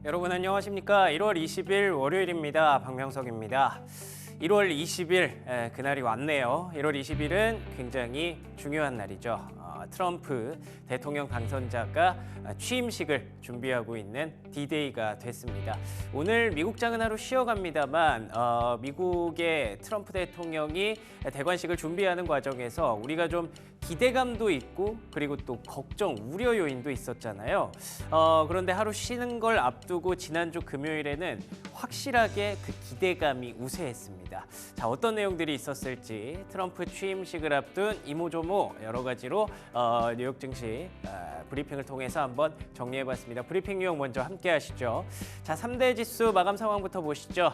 여러분 안녕하십니까? 1월 20일 월요일입니다. 박명석입니다. 1월 20일 그날이 왔네요. 1월 20일은 굉장히 중요한 날이죠. 트럼프 대통령 당선자가 취임식을 준비하고 있는 D-Day가 됐습니다. 오늘 미국장은 하루 쉬어갑니다만 미국의 트럼프 대통령이 대관식을 준비하는 과정에서 우리가 좀 기대감도 있고 그리고 또 걱정, 우려 요인도 있었잖아요. 그런데 하루 쉬는 걸 앞두고 지난주 금요일에는 확실하게 그 기대감이 우세했습니다. 자, 어떤 내용들이 있었을지 트럼프 취임식을 앞둔 이모저모 여러 가지로 뉴욕 증시 브리핑을 통해서 한번 정리해봤습니다. 브리핑 내용 먼저 함께 하시죠. 자, 3대 지수 마감 상황부터 보시죠.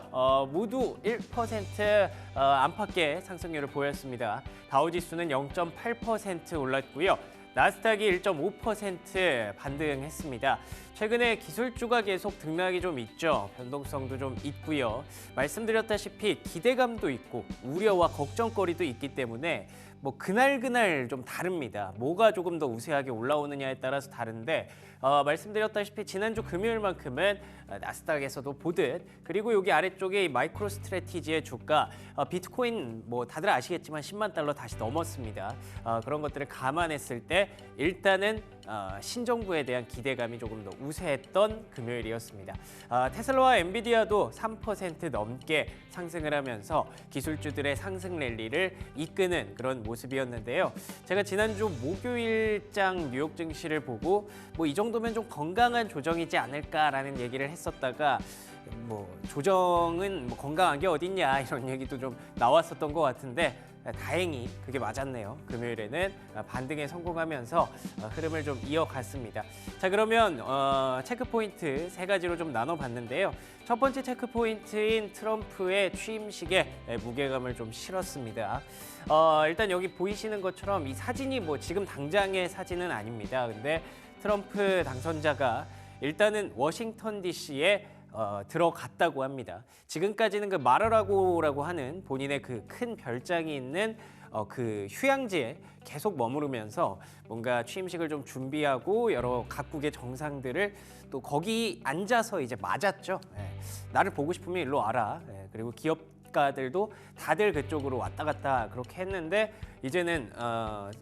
모두 1% 안팎의 상승률을 보였습니다. 다우지수는 0.8% 올랐고요. 나스닥이 1.5% 반등했습니다. 최근에 기술주가 계속 등락이 좀 있죠. 변동성도 좀 있고요. 말씀드렸다시피 기대감도 있고 우려와 걱정거리도 있기 때문에 뭐 그날 좀 다릅니다. 뭐가 조금 더 우세하게 올라오느냐에 따라서 다른데 말씀드렸다시피 지난주 금요일만큼은 나스닥에서도 보듯 그리고 여기 아래쪽에 이 마이크로 스트래티지의 주가 비트코인 뭐 다들 아시겠지만 10만 달러 다시 넘었습니다. 그런 것들을 감안했을 때 일단은 신정부에 대한 기대감이 조금 더 우세했던 금요일이었습니다. 테슬라와 엔비디아도 3% 넘게 상승을 하면서 기술주들의 상승 랠리를 이끄는 그런 모습이었는데요. 제가 지난주 목요일장 뉴욕 증시를 보고 뭐 이 정도면 좀 건강한 조정이지 않을까라는 얘기를 했었다가 뭐 조정은 뭐 건강한 게 어딨냐 이런 얘기도 좀 나왔었던 것 같은데 다행히 그게 맞았네요. 금요일에는 반등에 성공하면서 흐름을 좀 이어갔습니다. 자, 그러면 체크포인트 세 가지로 좀 나눠봤는데요. 첫 번째 체크포인트인 트럼프의 취임식에 무게감을 좀 실었습니다. 일단 여기 보이시는 것처럼 이 사진이 뭐 지금 당장의 사진은 아닙니다. 근데 트럼프 당선자가 일단은 워싱턴 DC에 들어갔다고 합니다. 지금까지는 그 마르라고라고 하는 본인의 그 큰 별장이 있는 그 휴양지에 계속 머무르면서 뭔가 취임식을 좀 준비하고 여러 각국의 정상들을 또 거기 앉아서 이제 맞았죠. 나를 보고 싶으면 일로 와라. 그리고 기업가들도 다들 그쪽으로 왔다 갔다 그렇게 했는데 이제는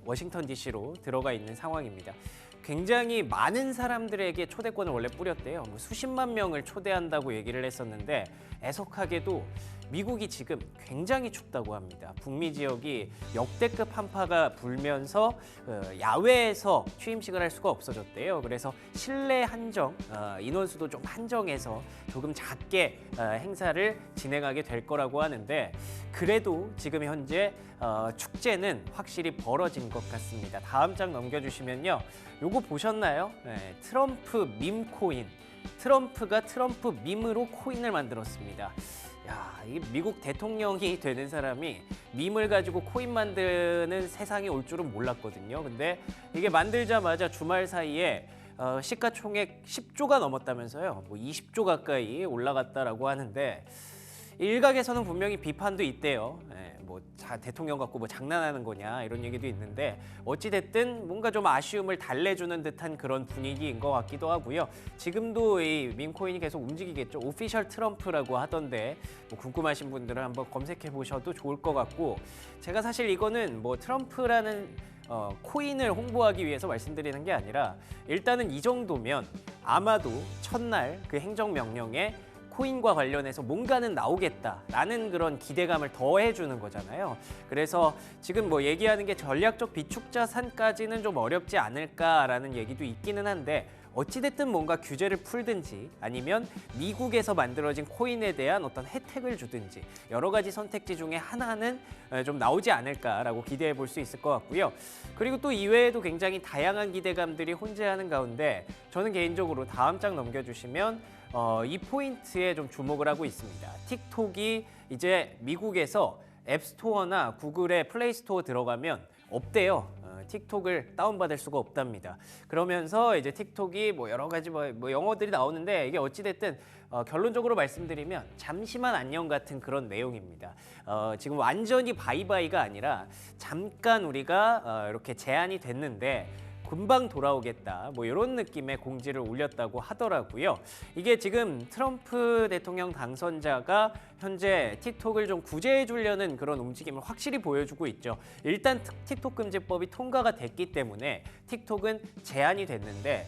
워싱턴 DC로 들어가 있는 상황입니다. 굉장히 많은 사람들에게 초대권을 원래 뿌렸대요. 뭐 수십만 명을 초대한다고 얘기를 했었는데 애석하게도 미국이 지금 굉장히 춥다고 합니다. 북미 지역이 역대급 한파가 불면서 야외에서 취임식을 할 수가 없어졌대요. 그래서 실내 한정, 인원수도 좀 한정해서 조금 작게 행사를 진행하게 될 거라고 하는데 그래도 지금 현재 축제는 확실히 벌어진 것 같습니다. 다음 장 넘겨주시면요. 요거 보셨나요? 트럼프 밈 코인. 트럼프가 트럼프 밈으로 코인을 만들었습니다. 야, 이 미국 대통령이 되는 사람이 밈을 가지고 코인 만드는 세상이 올 줄은 몰랐거든요. 근데 이게 만들자마자 주말 사이에 시가총액 10조가 넘었다면서요. 뭐 20조 가까이 올라갔다라고 하는데 일각에서는 분명히 비판도 있대요. 뭐 대통령 갖고 뭐 장난하는 거냐 이런 얘기도 있는데 어찌 됐든 뭔가 좀 아쉬움을 달래주는 듯한 그런 분위기인 것 같기도 하고요. 지금도 이 밈코인이 계속 움직이겠죠. 오피셜 트럼프라고 하던데 뭐 궁금하신 분들은 한번 검색해 보셔도 좋을 것 같고 제가 사실 이거는 뭐 트럼프라는 코인을 홍보하기 위해서 말씀드리는 게 아니라 일단은 이 정도면 아마도 첫날 그 행정명령에 코인과 관련해서 뭔가는 나오겠다라는 그런 기대감을 더해주는 거잖아요. 그래서 지금 뭐 얘기하는 게 전략적 비축자산까지는 좀 어렵지 않을까라는 얘기도 있기는 한데 어찌됐든 뭔가 규제를 풀든지 아니면 미국에서 만들어진 코인에 대한 어떤 혜택을 주든지 여러 가지 선택지 중에 하나는 좀 나오지 않을까라고 기대해 볼 수 있을 것 같고요. 그리고 또 이외에도 굉장히 다양한 기대감들이 혼재하는 가운데 저는 개인적으로 다음 장 넘겨주시면 이 포인트에 좀 주목을 하고 있습니다. 틱톡이 이제 미국에서 앱스토어나 구글의 플레이스토어 들어가면 없대요. 틱톡을 다운받을 수가 없답니다. 그러면서 이제 틱톡이 뭐 여러 가지 뭐 영어들이 나오는데 이게 어찌됐든 결론적으로 말씀드리면 잠시만 안녕 같은 그런 내용입니다. 지금 완전히 바이바이가 아니라 잠깐 우리가 이렇게 제한이 됐는데 금방 돌아오겠다. 뭐 이런 느낌의 공지를 올렸다고 하더라고요. 이게 지금 트럼프 대통령 당선자가 현재 틱톡을 좀 구제해 주려는 그런 움직임을 확실히 보여주고 있죠. 일단 틱톡 금지법이 통과가 됐기 때문에 틱톡은 제한이 됐는데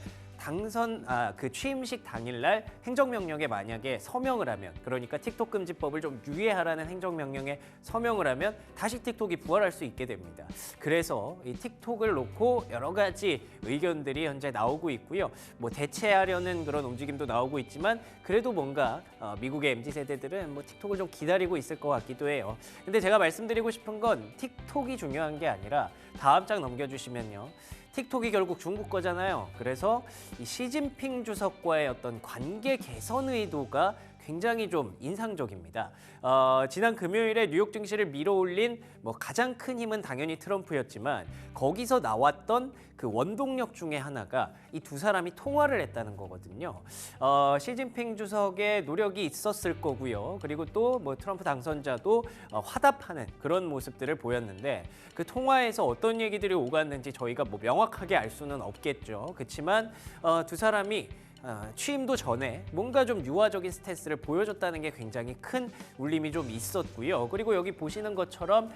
그 취임식 당일날 행정명령에 만약에 서명을 하면, 그러니까 틱톡 금지법을 좀 유예하라는 행정명령에 서명을 하면 다시 틱톡이 부활할 수 있게 됩니다. 그래서 이 틱톡을 놓고 여러 가지 의견들이 현재 나오고 있고요. 뭐 대체하려는 그런 움직임도 나오고 있지만 그래도 뭔가 미국의 MZ세대들은 뭐 틱톡을 좀 기다리고 있을 것 같기도 해요. 근데 제가 말씀드리고 싶은 건 틱톡이 중요한 게 아니라 다음 장 넘겨주시면요. 틱톡이 결국 중국 거잖아요. 그래서 이 시진핑 주석과의 어떤 관계 개선 의도가 굉장히 좀 인상적입니다. 지난 금요일에 뉴욕 증시를 밀어올린 뭐 가장 큰 힘은 당연히 트럼프였지만 거기서 나왔던 그 원동력 중에 하나가 이 두 사람이 통화를 했다는 거거든요. 시진핑 주석의 노력이 있었을 거고요. 그리고 또 뭐 트럼프 당선자도 화답하는 그런 모습들을 보였는데 그 통화에서 어떤 얘기들이 오갔는지 저희가 뭐 명확하게 알 수는 없겠죠. 그렇지만 두 사람이 취임도 전에 뭔가 좀 유화적인 스탠스를 보여줬다는 게 굉장히 큰 울림이 좀 있었고요. 그리고 여기 보시는 것처럼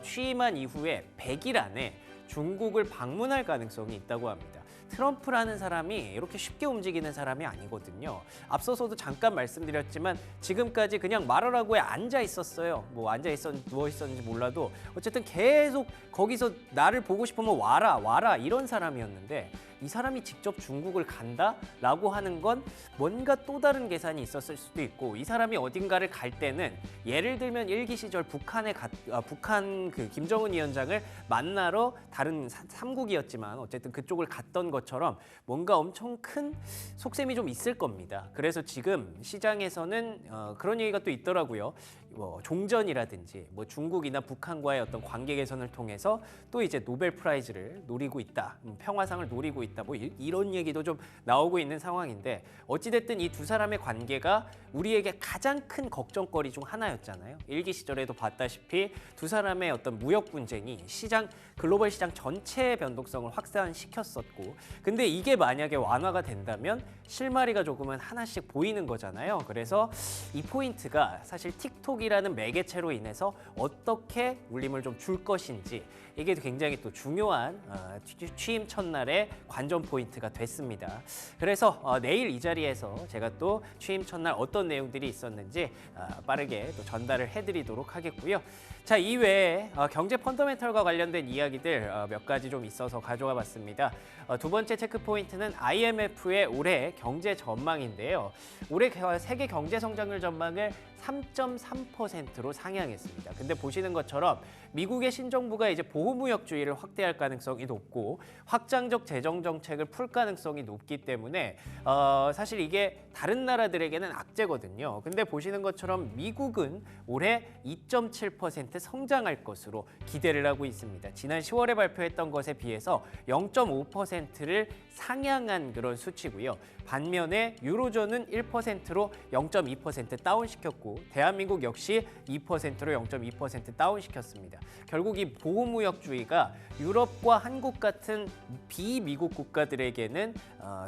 취임한 이후에 100일 안에 중국을 방문할 가능성이 있다고 합니다. 트럼프라는 사람이 이렇게 쉽게 움직이는 사람이 아니거든요. 앞서서도 잠깐 말씀드렸지만 지금까지 그냥 말하라고에 앉아 있었어요. 뭐 앉아 있었는지 누워 있었는지 몰라도 어쨌든 계속 거기서 나를 보고 싶으면 와라 이런 사람이었는데 이 사람이 직접 중국을 간다라고 하는 건 뭔가 또 다른 계산이 있었을 수도 있고, 이 사람이 어딘가를 갈 때는 예를 들면 일기 시절 북한 그 김정은 위원장을 만나러 다른 삼국이었지만 어쨌든 그쪽을 갔던 것처럼 뭔가 엄청 큰 속셈이 좀 있을 겁니다. 그래서 지금 시장에서는 그런 얘기가 또 있더라고요. 뭐 종전이라든지 뭐 중국이나 북한과의 어떤 관계 개선을 통해서 또 이제 노벨 프라이즈를 노리고 있다, 평화상을 노리고 있다, 뭐 이런 얘기도 좀 나오고 있는 상황인데 어찌됐든 이 두 사람의 관계가 우리에게 가장 큰 걱정거리 중 하나였잖아요. 일기 시절에도 봤다시피 두 사람의 어떤 무역 분쟁이 글로벌 시장 전체의 변동성을 확산시켰었고, 근데 이게 만약에 완화가 된다면 실마리가 조금은 하나씩 보이는 거잖아요. 그래서 이 포인트가 사실 틱톡이라는 매개체로 인해서 어떻게 울림을 좀 줄 것인지, 이게 굉장히 또 중요한 취임 첫날의 관전 포인트가 됐습니다. 그래서 내일 이 자리에서 제가 또 취임 첫날 어떤 내용들이 있었는지 빠르게 또 전달을 해드리도록 하겠고요. 자, 이외에 경제 펀더멘털과 관련된 이야기들 몇 가지 좀 있어서 가져와 봤습니다. 두 번째 체크 포인트는 IMF의 올해 경제 전망인데요. 올해 세계 경제 성장률 전망을 3.3%로 상향했습니다. 근데 보시는 것처럼 미국의 신정부가 이제 보호무역주의를 확대할 가능성이 높고 확장적 재정 정책을 풀 가능성이 높기 때문에 사실 이게 다른 나라들에게는 악재거든요. 근데 보시는 것처럼 미국은 올해 2.7% 성장할 것으로 기대를 하고 있습니다. 지난 10월에 발표했던 것에 비해서 0.5%를 상향한 그런 수치고요. 반면에 유로존은 1%로 0.2% 다운시켰고 대한민국 역시 2%로 0.2% 다운시켰습니다. 결국 이 보호무역주의가 유럽과 한국 같은 비미국 국가들에게는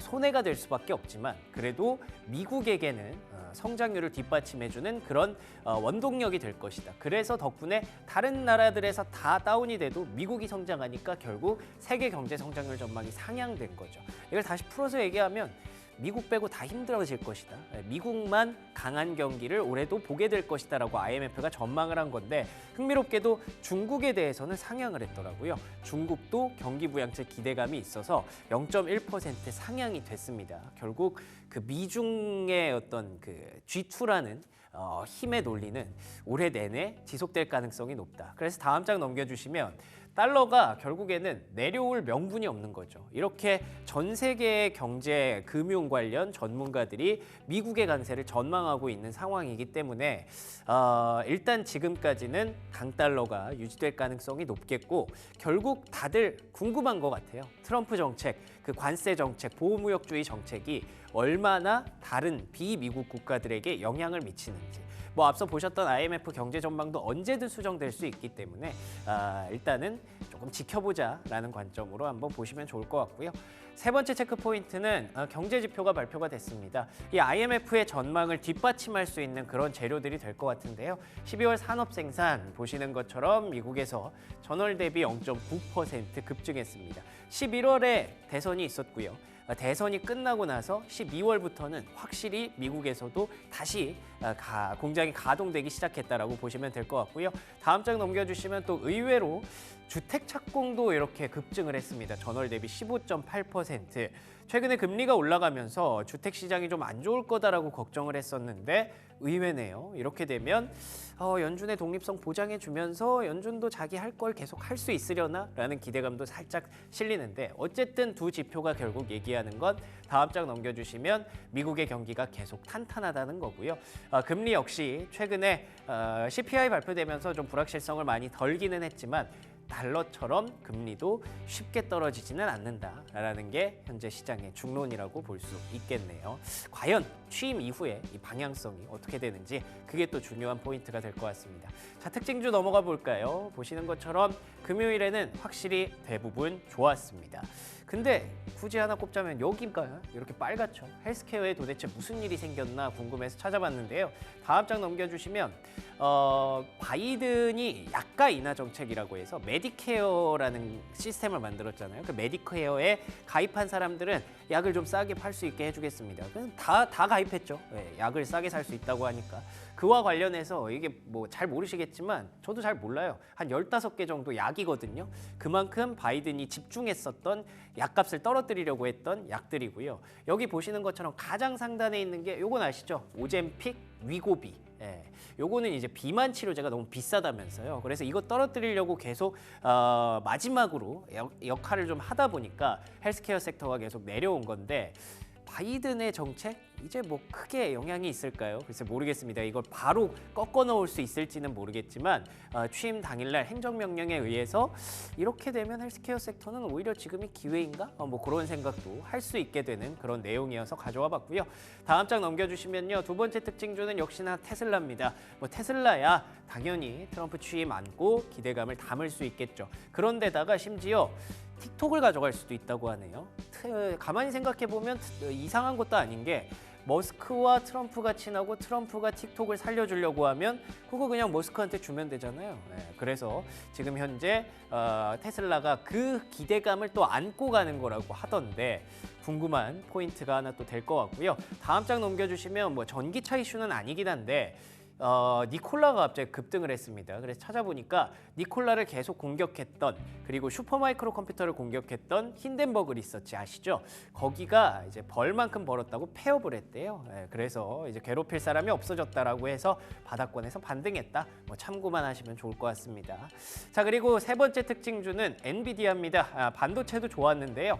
손해가 될 수밖에 없지만 그래도 미국에게는 성장률을 뒷받침해주는 그런 원동력이 될 것이다. 그래서 덕분에 다른 나라들에서 다 다운이 돼도 미국이 성장하니까 결국 세계 경제 성장률 전망이 상향된 거죠. 이걸 다시 풀어서 얘기하면 미국 빼고 다 힘들어질 것이다. 미국만 강한 경기를 올해도 보게 될 것이다 라고 IMF가 전망을 한 건데 흥미롭게도 중국에 대해서는 상향을 했더라고요. 중국도 경기 부양책 기대감이 있어서 0.1% 상향이 됐습니다. 결국 그 미중의 어떤 그 G2라는 힘의 논리는 올해 내내 지속될 가능성이 높다. 그래서 다음 장 넘겨주시면 달러가 결국에는 내려올 명분이 없는 거죠. 이렇게 전 세계의 경제, 금융 관련 전문가들이 미국의 강세를 전망하고 있는 상황이기 때문에 일단 지금까지는 강달러가 유지될 가능성이 높겠고 결국 다들 궁금한 것 같아요. 트럼프 정책, 그 관세 정책, 보호무역주의 정책이 얼마나 다른 비미국 국가들에게 영향을 미치는지. 뭐 앞서 보셨던 IMF 경제 전망도 언제든 수정될 수 있기 때문에 일단은 조금 지켜보자라는 관점으로 한번 보시면 좋을 것 같고요. 세 번째 체크 포인트는 경제 지표가 발표가 됐습니다. 이 IMF의 전망을 뒷받침할 수 있는 그런 재료들이 될 것 같은데요. 12월 산업 생산 보시는 것처럼 미국에서 전월 대비 0.9% 급증했습니다. 11월에 대선이 있었고요. 대선이 끝나고 나서 12월부터는 확실히 미국에서도 다시 공장이 가동되기 시작했다라고 보시면 될 것 같고요. 다음 장 넘겨주시면 또 의외로 주택 착공도 이렇게 급증을 했습니다. 전월 대비 15.8%. 최근에 금리가 올라가면서 주택 시장이 좀 안 좋을 거다라고 걱정을 했었는데 의외네요. 이렇게 되면 연준의 독립성 보장해주면서 연준도 자기 할 걸 계속 할 수 있으려나라는 기대감도 살짝 실리는데 어쨌든 두 지표가 결국 얘기하는 건 다음 장 넘겨주시면 미국의 경기가 계속 탄탄하다는 거고요. 금리 역시 최근에 CPI 발표되면서 좀 불확실성을 많이 덜기는 했지만 달러처럼 금리도 쉽게 떨어지지는 않는다라는 게 현재 시장의 중론이라고 볼 수 있겠네요. 과연 취임 이후에 이 방향성이 어떻게 되는지 그게 또 중요한 포인트가 될 것 같습니다. 자, 특징주 넘어가 볼까요? 보시는 것처럼 금요일에는 확실히 대부분 좋았습니다. 근데 굳이 하나 꼽자면 여기인가요? 이렇게 빨갛죠. 헬스케어에 도대체 무슨 일이 생겼나 궁금해서 찾아봤는데요. 다음 장 넘겨주시면 바이든이 약가 인하 정책이라고 해서 메디케어라는 시스템을 만들었잖아요. 그 메디케어에 가입한 사람들은 약을 좀 싸게 팔 수 있게 해주겠습니다. 다 가입했죠. 네, 약을 싸게 살 수 있다고 하니까. 그와 관련해서 이게 뭐 잘 모르시겠지만 저도 잘 몰라요. 한 15개 정도 약이거든요. 그만큼 바이든이 집중했었던 약값을 떨어뜨리려고 했던 약들이고요. 여기 보시는 것처럼 가장 상단에 있는 게 요건 아시죠? 오젬픽, 위고비. 예, 요거는 이제 비만 치료제가 너무 비싸다면서요. 그래서 이거 떨어뜨리려고 계속 마지막으로 역할을 좀 하다 보니까 헬스케어 섹터가 계속 내려온 건데 바이든의 정책? 이제 뭐 크게 영향이 있을까요? 글쎄 모르겠습니다. 이걸 바로 꺾어 넣을 수 있을지는 모르겠지만 취임 당일날 행정명령에 의해서 이렇게 되면 헬스케어 섹터는 오히려 지금이 기회인가? 뭐 그런 생각도 할 수 있게 되는 그런 내용이어서 가져와 봤고요. 다음 장 넘겨주시면요. 두 번째 특징주는 역시나 테슬라입니다. 뭐 테슬라야 당연히 트럼프 취임 안고 기대감을 담을 수 있겠죠. 그런데다가 심지어 틱톡을 가져갈 수도 있다고 하네요. 가만히 생각해보면 이상한 것도 아닌 게 머스크와 트럼프가 친하고 트럼프가 틱톡을 살려주려고 하면 그거 그냥 머스크한테 주면 되잖아요. 네, 그래서 지금 현재 테슬라가 그 기대감을 또 안고 가는 거라고 하던데 궁금한 포인트가 하나 또 될 것 같고요. 다음 장 넘겨주시면 뭐 전기차 이슈는 아니긴 한데 니콜라가 갑자기 급등을 했습니다. 그래서 찾아보니까 니콜라를 계속 공격했던 그리고 슈퍼마이크로 컴퓨터를 공격했던 힌덴버그 리서치 아시죠? 거기가 이제 벌만큼 벌었다고 폐업을 했대요. 네, 그래서 이제 괴롭힐 사람이 없어졌다라고 해서 바닥권에서 반등했다. 뭐 참고만 하시면 좋을 것 같습니다. 자, 그리고 세 번째 특징주는 엔비디아입니다. 반도체도 좋았는데요.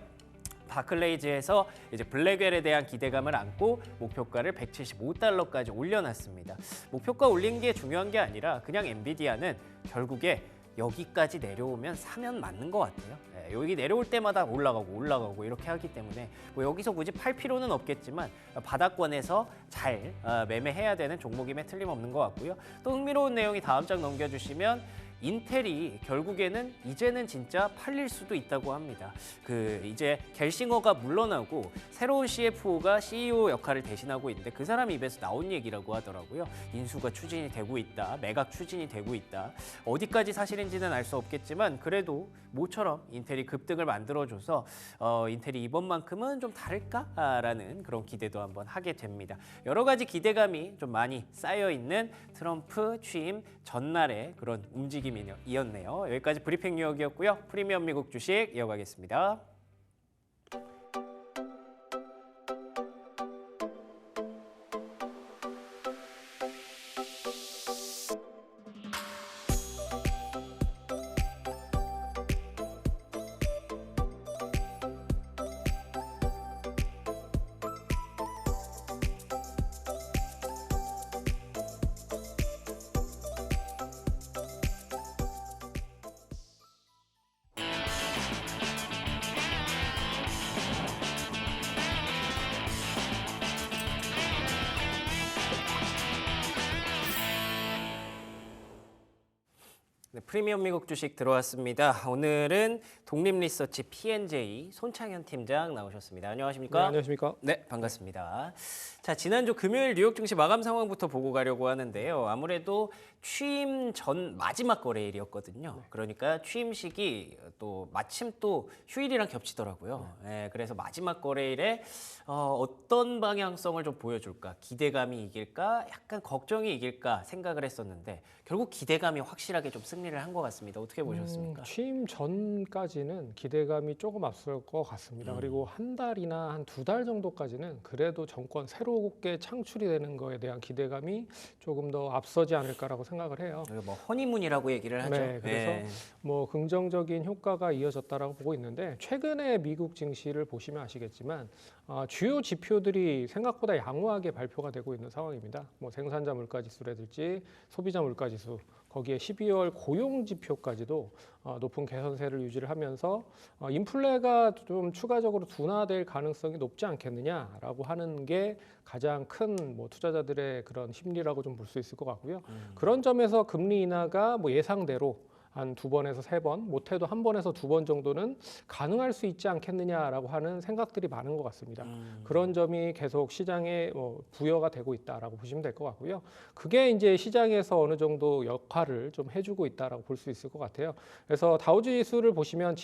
바클레이즈에서 이제 블랙웰에 대한 기대감을 안고 목표가를 175달러까지 올려놨습니다. 목표가 올린 게 중요한 게 아니라 그냥 엔비디아는 결국에 여기까지 내려오면 사면 맞는 것 같아요. 네, 여기 내려올 때마다 올라가고 이렇게 하기 때문에 뭐 여기서 굳이 팔 필요는 없겠지만 바닥권에서 잘 매매해야 되는 종목임에 틀림없는 것 같고요. 또 흥미로운 내용이 다음 장 넘겨주시면 인텔이 결국에는 이제는 진짜 팔릴 수도 있다고 합니다. 이제 겔싱어가 물러나고 새로운 CFO가 CEO 역할을 대신하고 있는데 그 사람 입에서 나온 얘기라고 하더라고요. 인수가 추진이 되고 있다, 매각 추진이 되고 있다. 어디까지 사실인지는 알 수 없겠지만 그래도 모처럼 인텔이 급등을 만들어줘서 인텔이 이번만큼은 좀 다를까라는 그런 기대도 한번 하게 됩니다. 여러 가지 기대감이 좀 많이 쌓여 있는 트럼프 취임 전날의 그런 움직임이었네요. 여기까지 브리핑 뉴욕이었고요. 프리미엄 미국 주식 이어가겠습니다. 프리미엄 미국 주식 들어왔습니다. 오늘은 독립리서치 P&J 손창현 팀장 나오셨습니다. 안녕하십니까? 네, 안녕하십니까? 네, 반갑습니다. 자, 지난주 금요일 뉴욕 증시 마감 상황부터 보고 가려고 하는데요. 아무래도 취임 전 마지막 거래일이었거든요. 그러니까 취임식이 또 마침 또 휴일이랑 겹치더라고요. 네, 그래서 마지막 거래일에 어떤 방향성을 좀 보여줄까? 기대감이 이길까? 약간 걱정이 이길까 생각을 했었는데 결국 기대감이 확실하게 좀 승리를 한 것 같습니다. 어떻게 보셨습니까? 취임 전까지는 기대감이 조금 앞설 것 같습니다. 그리고 한 달이나 한 두 달 정도까지는 그래도 정권 새롭게 창출이 되는 거에 대한 기대감이 조금 더 앞서지 않을까라고 생각을 해요. 뭐 허니문이라고 얘기를 하죠. 네, 그래서 뭐 긍정적인 효과가 이어졌다라고 보고 있는데 최근에 미국 증시를 보시면 아시겠지만 주요 지표들이 생각보다 양호하게 발표가 되고 있는 상황입니다. 뭐 생산자 물가지수라든지 소비자 물가지수 거기에 12월 고용 지표까지도 높은 개선세를 유지를 하면서 인플레가 좀 추가적으로 둔화될 가능성이 높지 않겠느냐라고 하는 게 가장 큰 뭐 투자자들의 그런 심리라고 좀 볼 수 있을 것 같고요. 그런 점에서 금리 인하가 뭐 예상대로 한 두 번에서 세 번, 못해도 한 번에서 두 번 정도는 가능할 수 있지 않겠느냐라고 하는 생각들이 많은 것 같습니다. 그런 점이 계속 시장에 부여가 되고 있다라고 보시면 될 것 같고요. 그게 이제 시장에서 어느 정도 역할을 좀 해주고 있다라고 볼 수 있을 것 같아요. 그래서 다우지수를 보시면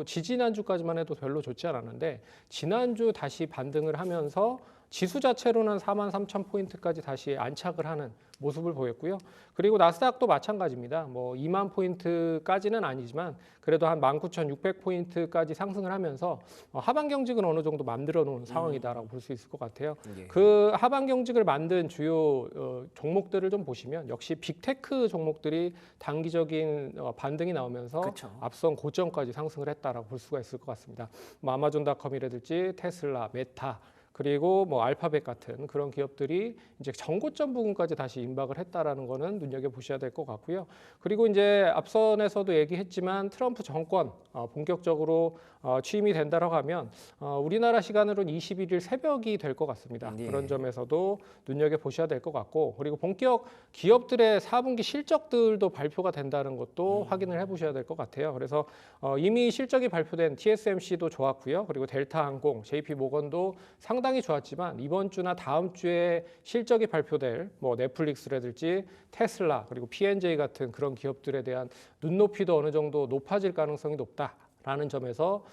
지지난주까지만 해도 별로 좋지 않았는데 지난주 다시 반등을 하면서 지수 자체로는 43,000포인트까지 다시 안착을 하는 모습을 보였고요. 그리고 나스닥도 마찬가지입니다. 뭐 2만 포인트까지는 아니지만 그래도 한 19,600포인트까지 상승을 하면서 하방 경직은 어느 정도 만들어 놓은 상황이다라고 볼 수 있을 것 같아요. 예. 그 하방 경직을 만든 주요 종목들을 좀 보시면 역시 빅테크 종목들이 단기적인 반등이 나오면서 그쵸. 앞선 고점까지 상승을 했다라고 볼 수가 있을 것 같습니다. 뭐 아마존닷컴이라든지 테슬라, 메타 그리고 뭐 알파벳 같은 그런 기업들이 이제 전고점 부근까지 다시 임박을 했다라는 거는 눈여겨 보셔야 될 것 같고요. 그리고 이제 앞선에서도 얘기했지만 트럼프 정권 본격적으로 취임이 된다라고 하면 우리나라 시간으로는 21일 새벽이 될 것 같습니다. 예. 그런 점에서도 눈여겨 보셔야 될 것 같고 그리고 본격 기업들의 4분기 실적들도 발표가 된다는 것도 확인을 해보셔야 될 것 같아요. 그래서 이미 실적이 발표된 TSMC도 좋았고요. 그리고 델타항공, JP모건도 상당히 좋았지만 이번 주나 다음 주에 실적이 발표될 뭐 넷플릭스라든지 테슬라 그리고 P&J 같은 그런 기업들에 대한 눈높이도 어느 정도 높아질 가능성이 높다라는 점에서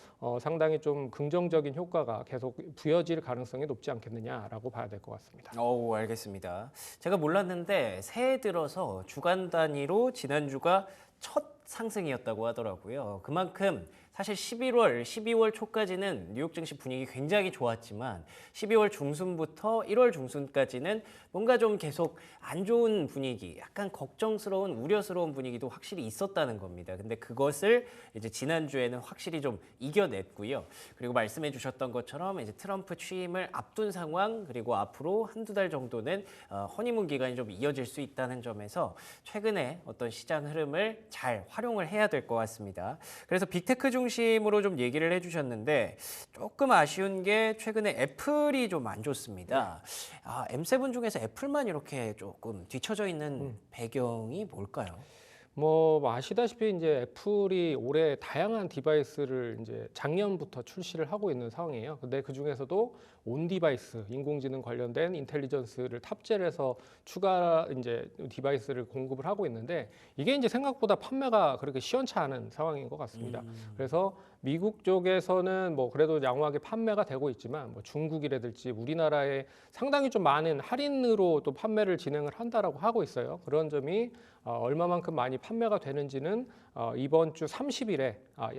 상당히 좀 긍정적인 효과가 계속 부여질 가능성이 높지 않겠느냐라고 봐야 될 것 같습니다. 알겠습니다. 제가 몰랐는데 새해 들어서 주간 단위로 지난주가 첫 상승이었다고 하더라고요. 그만큼 사실 12월 초까지는 뉴욕 증시 분위기 굉장히 좋았지만 12월 중순부터 1월 중순까지는 뭔가 좀 계속 안 좋은 분위기, 약간 걱정스러운, 우려스러운 분위기도 확실히 있었다는 겁니다. 근데 그것을 이제 지난주에는 확실히 좀 이겨냈고요. 그리고 말씀해 주셨던 것처럼 이제 트럼프 취임을 앞둔 상황, 그리고 앞으로 한두 달 정도는 허니문 기간이 좀 이어질 수 있다는 점에서 최근에 어떤 시장 흐름을 잘 활용을 해야 될 것 같습니다. 그래서 빅테크 중심으로 좀 얘기를 해주셨는데 조금 아쉬운 게 최근에 애플이 좀 안 좋습니다. M7 중에서 애플만 이렇게 조금 뒤처져 있는 배경이 뭘까요? 뭐 아시다시피 이제 애플이 올해 다양한 디바이스를 이제 작년부터 출시를 하고 있는 상황이에요. 근데 그 중에서도 온 디바이스, 인공지능 관련된 인텔리전스를 탑재를 해서 추가 이제 디바이스를 공급을 하고 있는데 이게 이제 생각보다 판매가 그렇게 시원치 않은 상황인 것 같습니다. 그래서 미국 쪽에서는 뭐 그래도 양호하게 판매가 되고 있지만 뭐 중국이라든지 우리나라에 상당히 좀 많은 할인으로 또 판매를 진행을 한다라고 하고 있어요. 그런 점이 얼마만큼 많이 판매가 되는지는 이번 주 30일에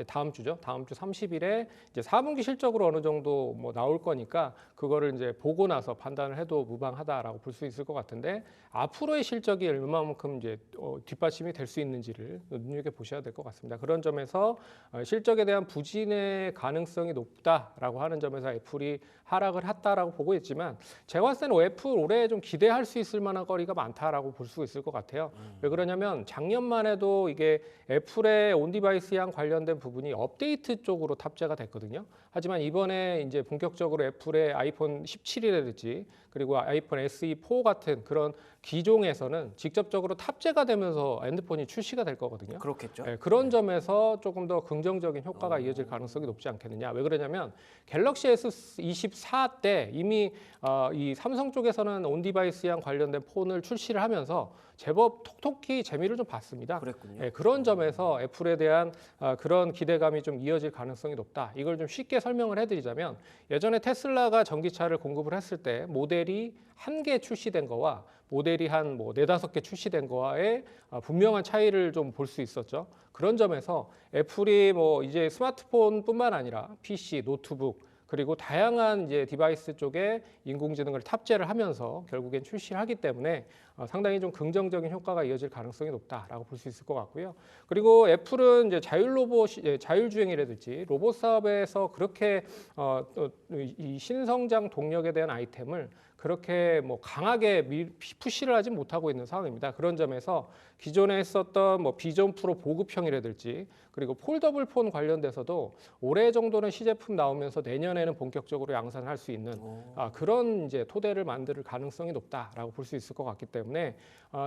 다음 주죠. 다음 주 30일에 이제 4분기 실적으로 어느 정도 뭐 나올 거니까 그거를 이제 보고 나서 판단을 해도 무방하다라고 볼 수 있을 것 같은데 앞으로의 실적이 얼마만큼 이제 뒷받침이 될 수 있는지를 눈여겨 보셔야 될 것 같습니다. 그런 점에서 실적에 대한 부진의 가능성이 높다라고 하는 점에서 애플이 하락을 했다라고 보고 있지만 제가 봤을 때는 애플 올해 좀 기대할 수 있을 만한 거리가 많다라고 볼 수 있을 것 같아요. 왜 그러냐면 작년만 해도 이게 애플의 온 디바이스랑 관련된 부분이 업데이트 쪽으로 탑재가 됐거든요. 하지만 이번에 이제 본격적으로 애플의 아이폰 17이라든지 그리고 아이폰 SE4 같은 그런 기종에서는 직접적으로 탑재가 되면서 핸드폰이 출시가 될 거거든요. 그렇겠죠. 네, 그런 점에서 조금 더 긍정적인 효과가 이어질 가능성이 높지 않겠느냐. 왜 그러냐면 갤럭시 S24 때 이미 이 삼성 쪽에서는 온디바이스랑 관련된 폰을 출시를 하면서 제법 톡톡히 재미를 좀 봤습니다. 그랬군요. 네, 그런 점에서 애플에 대한 그런 기대감이 좀 이어질 가능성이 높다. 이걸 좀 쉽게 설명을 해드리자면 예전에 테슬라가 전기차를 공급을 했을 때 모델이 한 개 출시된 거와 모델이 한 뭐 네다섯 개 출시된 거와의 분명한 차이를 좀 볼 수 있었죠. 그런 점에서 애플이 뭐 이제 스마트폰뿐만 아니라 PC, 노트북 그리고 다양한 이제 디바이스 쪽에 인공지능을 탑재를 하면서 결국엔 출시를 하기 때문에 상당히 좀 긍정적인 효과가 이어질 가능성이 높다라고 볼 수 있을 것 같고요. 그리고 애플은 이제 자율주행이라든지 로봇 사업에서 그렇게 이 신성장 동력에 대한 아이템을 그렇게 뭐 강하게 푸시를 하지 못하고 있는 상황입니다. 그런 점에서 기존에 했었던 뭐 비전 프로 보급형이라든지 그리고 폴더블 폰 관련돼서도 올해 정도는 시제품 나오면서 내년에는 본격적으로 양산할 수 있는 그런 이제 토대를 만들 가능성이 높다라고 볼 수 있을 것 같기 때문에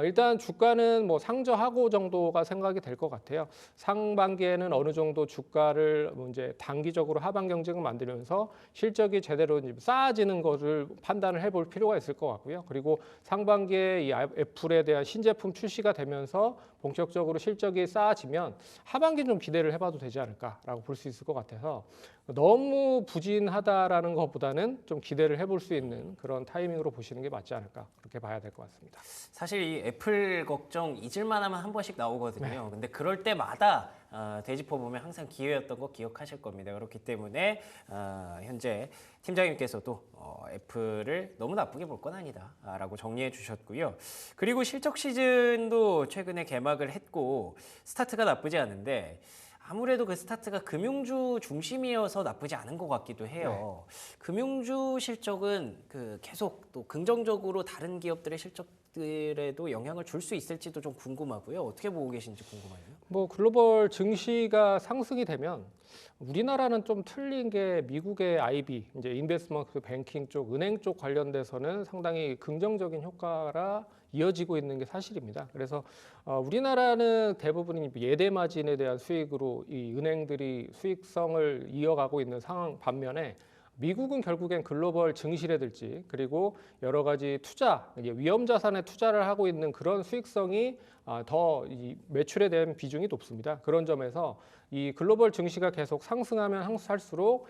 일단 주가는 뭐 상저하고 정도가 생각이 될 것 같아요. 상반기에는 어느 정도 주가를 뭐 이제 단기적으로 하방 경쟁을 만들면서 실적이 제대로 쌓아지는 것을 판단을 해볼 필요가 있을 것 같고요. 그리고 상반기에 이 애플에 대한 신제품 출시가 되면서 본격적으로 실적이 쌓아지면 하반기는 좀 기대를 해봐도 되지 않을까라고 볼 수 있을 것 같아서 너무 부진하다라는 것보다는 좀 기대를 해볼 수 있는 그런 타이밍으로 보시는 게 맞지 않을까 그렇게 봐야 될 것 같습니다. 사실 이 애플 걱정 잊을만 하면 한 번씩 나오거든요. 근데 그럴 때마다 되짚어 보면 항상 기회였던 거 기억하실 겁니다. 그렇기 때문에 현재 팀장님께서도 애플을 너무 나쁘게 볼 건 아니다라고 정리해 주셨고요. 그리고 실적 시즌도 최근에 개막을 했고 스타트가 나쁘지 않은데 아무래도 그 스타트가 금융주 중심이어서 나쁘지 않은 것 같기도 해요. 금융주 실적은 그 계속 또 긍정적으로 다른 기업들의 실적들에도 영향을 줄 수 있을지도 좀 궁금하고요. 어떻게 보고 계신지 궁금하네요. 뭐 글로벌 증시가 상승이 되면 우리나라는 좀 틀린 게 미국의 IB 이제 인베스트먼트 뱅킹 쪽 은행 쪽 관련돼서는 상당히 긍정적인 효과라 이어지고 있는 게 사실입니다. 그래서 우리나라는 대부분 예대 마진에 대한 수익으로 이 은행들이 수익성을 이어가고 있는 상황 반면에 미국은 결국엔 글로벌 증시라든지 그리고 여러 가지 투자, 위험 자산에 투자를 하고 있는 그런 수익성이 더 이 매출에 대한 비중이 높습니다. 그런 점에서 이 글로벌 증시가 계속 상승하면 할수록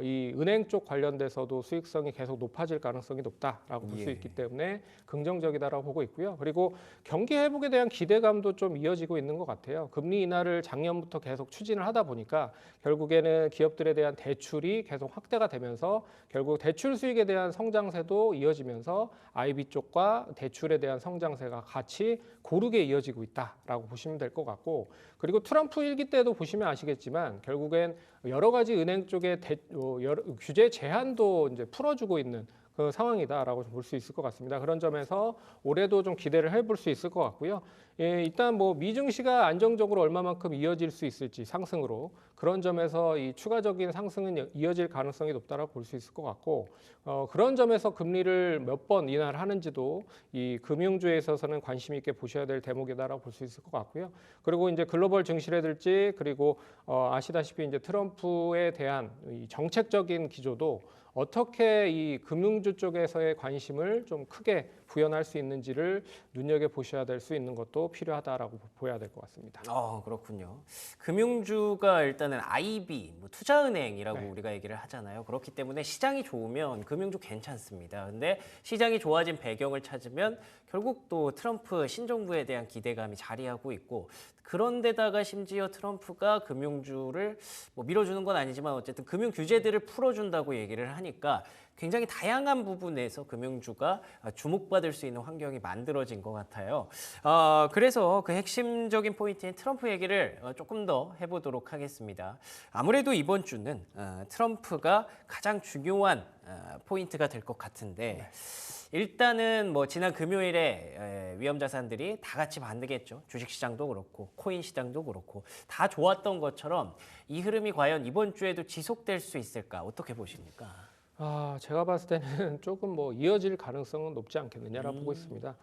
이 은행 쪽 관련돼서도 수익성이 계속 높아질 가능성이 높다라고 볼 수 있기 때문에 긍정적이다라고 보고 있고요. 그리고 경기 회복에 대한 기대감도 좀 이어지고 있는 것 같아요. 금리 인하를 작년부터 계속 추진을 하다 보니까 결국에는 기업들에 대한 대출이 계속 확대가 되면서 결국 대출 수익에 대한 성장세도 이어지면서 IB 쪽과 대출에 대한 성장세가 같이 고르게 이어지고 있다라고 보시면 될 것 같고 그리고 트럼프 일기 때도 보시면 아시겠지만 결국엔 여러 가지 은행 쪽의 규제 제한도 이제 풀어주고 있는 그 상황이다라고 볼 수 있을 것 같습니다. 그런 점에서 올해도 좀 기대를 해볼 수 있을 것 같고요. 일단 뭐 미증시가 안정적으로 얼마만큼 이어질 수 있을지 상승으로 그런 점에서 이 추가적인 상승은 이어질 가능성이 높다라고 볼 수 있을 것 같고 그런 점에서 금리를 몇 번 인하를 하는지도 이 금융주에 있어서는 관심 있게 보셔야 될 대목이다라고 볼 수 있을 것 같고요. 그리고 이제 글로벌 증시라든지 그리고 아시다시피 이제 트럼프에 대한 이 정책적인 기조도 어떻게 이 금융주 쪽에서의 관심을 좀 크게 부연할 수 있는지를 눈여겨 보셔야 될 수 있는 것도 필요하다라고 보여야 될 것 같습니다. 그렇군요. 금융주가 일단은 IB, 뭐 투자은행이라고 우리가 얘기를 하잖아요. 그렇기 때문에 시장이 좋으면 금융주 괜찮습니다. 근데 시장이 좋아진 배경을 찾으면 결국 또 트럼프 신정부에 대한 기대감이 자리하고 있고 그런데다가 심지어 트럼프가 금융주를 뭐 밀어주는 건 아니지만 어쨌든 금융 규제들을 풀어준다고 얘기를 하니까 굉장히 다양한 부분에서 금융주가 주목받을 수 있는 환경이 만들어진 것 같아요. 그래서 그 핵심적인 포인트인 트럼프 얘기를 조금 더 해보도록 하겠습니다. 아무래도 이번 주는 트럼프가 가장 중요한 포인트가 될 것 같은데 일단은 뭐 지난 금요일에 위험 자산들이 다 같이 반등했죠. 주식 시장도 그렇고 코인 시장도 그렇고 다 좋았던 것처럼 이 흐름이 과연 이번 주에도 지속될 수 있을까? 어떻게 보십니까? 제가 봤을 때는 조금 뭐 이어질 가능성은 높지 않겠느냐라고 보고 있습니다.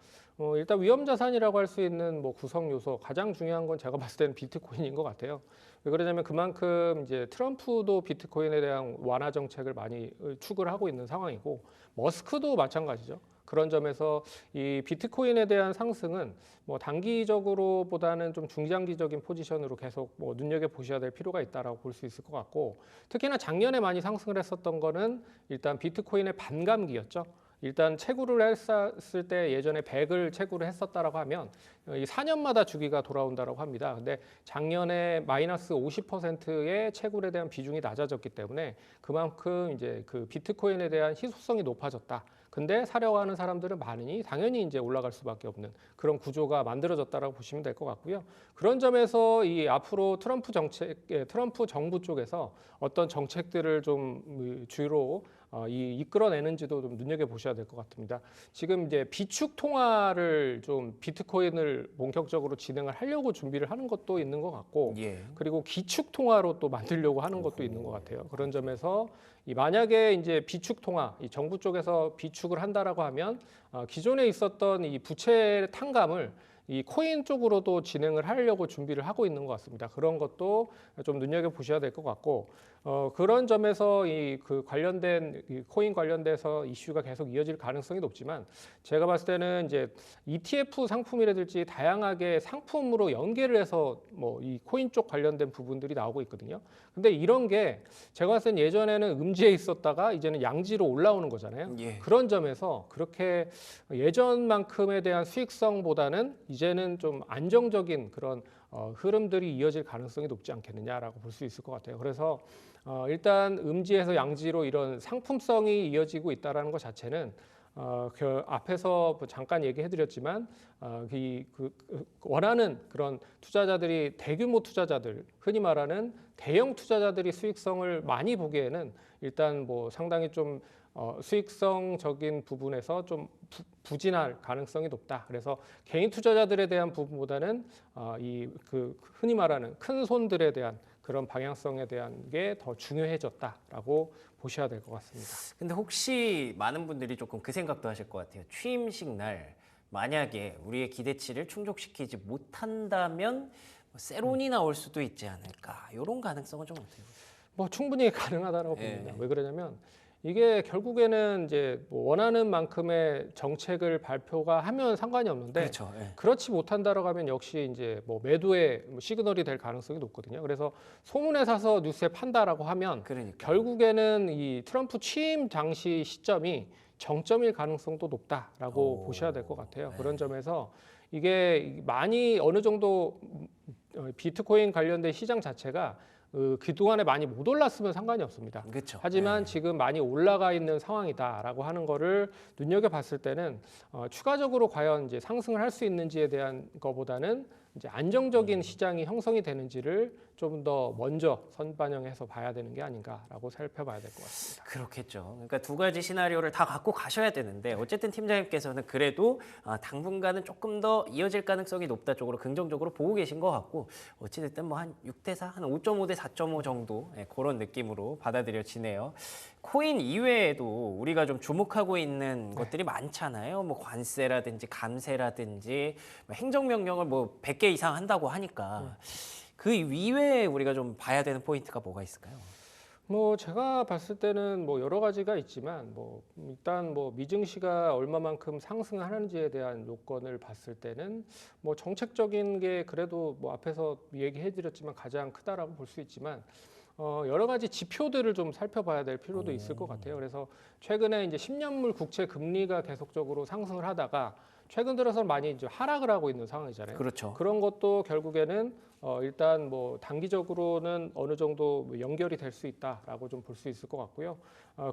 일단 위험 자산이라고 할 수 있는 뭐 구성 요소 가장 중요한 건 제가 봤을 때는 비트코인인 것 같아요. 왜 그러냐면 그만큼 이제 트럼프도 비트코인에 대한 완화 정책을 많이 추구를 하고 있는 상황이고 머스크도 마찬가지죠. 그런 점에서 이 비트코인에 대한 상승은 뭐 단기적으로보다는 좀 중장기적인 포지션으로 계속 뭐 눈여겨 보셔야 될 필요가 있다라고 볼 수 있을 것 같고, 특히나 작년에 많이 상승을 했었던 거는 일단 비트코인의 반감기였죠. 일단 채굴을 했을 때 예전에 100을 채굴을 했었다라고 하면 이 4년마다 주기가 돌아온다라고 합니다. 근데 작년에 마이너스 50%의 채굴에 대한 비중이 낮아졌기 때문에 그만큼 이제 그 비트코인에 대한 희소성이 높아졌다. 근데 사려고 하는 사람들은 많으니 당연히 이제 올라갈 수밖에 없는 그런 구조가 만들어졌다라고 보시면 될 것 같고요. 그런 점에서 이 앞으로 트럼프 정부 쪽에서 어떤 정책들을 좀 주로 이끌어내는지도 좀 눈여겨 보셔야 될 것 같습니다. 지금 이제 비축 통화를 좀 비트코인을 본격적으로 진행을 하려고 준비를 하는 것도 있는 것 같고, 예. 그리고 기축 통화로 또 만들려고 하는 것도 있는 것 같아요. 그런 점에서 만약에 이제 비축 통화, 이 정부 쪽에서 비축을 한다라고 하면 기존에 있었던 이 부채 탕감을 이 코인 쪽으로도 진행을 하려고 준비를 하고 있는 것 같습니다. 그런 것도 좀 눈여겨 보셔야 될 것 같고, 그런 점에서 이 관련된 이 코인 관련돼서 이슈가 계속 이어질 가능성이 높지만, 제가 봤을 때는 이제 ETF 상품이라든지 다양하게 상품으로 연계를 해서 뭐 이 코인 쪽 관련된 부분들이 나오고 있거든요. 근데 이런 게 제가 봤을 때는 예전에는 음지에 있었다가 이제는 양지로 올라오는 거잖아요. 예. 그런 점에서 그렇게 예전만큼에 대한 수익성보다는 이제는 좀 안정적인 그런 흐름들이 이어질 가능성이 높지 않겠느냐라고 볼 수 있을 것 같아요. 그래서 일단 음지에서 양지로 이런 상품성이 이어지고 있다는 것 자체는 그 앞에서 잠깐 얘기해드렸지만 원하는 그런 투자자들이 대규모 투자자들, 흔히 말하는 대형 투자자들이 수익성을 많이 보기에는 일단 뭐 상당히 좀 수익성적인 부분에서 좀 부진할 가능성이 높다. 그래서 개인 투자자들에 대한 부분보다는 흔히 말하는 큰 손들에 대한 그런 방향성에 대한 게 더 중요해졌다라고 보셔야 될 것 같습니다. 근데 혹시 많은 분들이 조금 그 생각도 하실 것 같아요. 취임식 날 만약에 우리의 기대치를 충족시키지 못한다면 세론이 나올 수도 있지 않을까. 이런 가능성은 좀 어때요? 뭐 충분히 가능하다고 예. 봅니다. 왜 그러냐면 이게 결국에는 이제 뭐 원하는 만큼의 정책을 발표가 하면 상관이 없는데, 그렇죠. 예. 그렇지 못한다라고 하면 역시 이제 뭐 매도의 시그널이 될 가능성이 높거든요. 그래서 소문에 사서 뉴스에 판다라고 하면 그러니까. 결국에는 이 트럼프 취임 당시 시점이 정점일 가능성도 높다라고 보셔야 될 것 같아요. 네. 그런 점에서 이게 많이 어느 정도 비트코인 관련된 시장 자체가 그동안에 많이 못 올랐으면 상관이 없습니다. 그렇죠. 하지만 지금 많이 올라가 있는 상황이다라고 하는 거를 눈여겨봤을 때는 추가적으로 과연 이제 상승을 할 수 있는지에 대한 것보다는 이제 안정적인 시장이 형성이 되는지를 좀 더 먼저 선반영해서 봐야 되는 게 아닌가라고 살펴봐야 될 것 같습니다. 그렇겠죠. 그러니까 두 가지 시나리오를 다 갖고 가셔야 되는데 어쨌든 팀장님께서는 그래도 당분간은 조금 더 이어질 가능성이 높다 쪽으로 긍정적으로 보고 계신 것 같고, 어찌됐든 뭐 한 6대4, 한 5.5 대 4.5 정도 그런 느낌으로 받아들여지네요. 코인 이외에도 우리가 좀 주목하고 있는 것들이 많잖아요. 뭐 관세라든지 감세라든지 뭐 행정명령을 뭐 100개 이상 한다고 하니까 그 이외에 우리가 좀 봐야 되는 포인트가 뭐가 있을까요? 뭐 제가 봤을 때는 뭐 여러 가지가 있지만 뭐 일단 뭐 미증시가 얼마만큼 상승하는지에 대한 요건을 봤을 때는 뭐 정책적인 게 그래도 뭐 앞에서 얘기해드렸지만 가장 크다라고 볼 수 있지만 여러 가지 지표들을 좀 살펴봐야 될 필요도 있을 것 같아요. 그래서 최근에 이제 10년물 국채 금리가 계속적으로 상승을 하다가 최근 들어서 많이 이제 하락을 하고 있는 상황이잖아요. 그렇죠. 그런 것도 결국에는 일단 뭐 단기적으로는 어느 정도 연결이 될 수 있다라고 좀 볼 수 있을 것 같고요.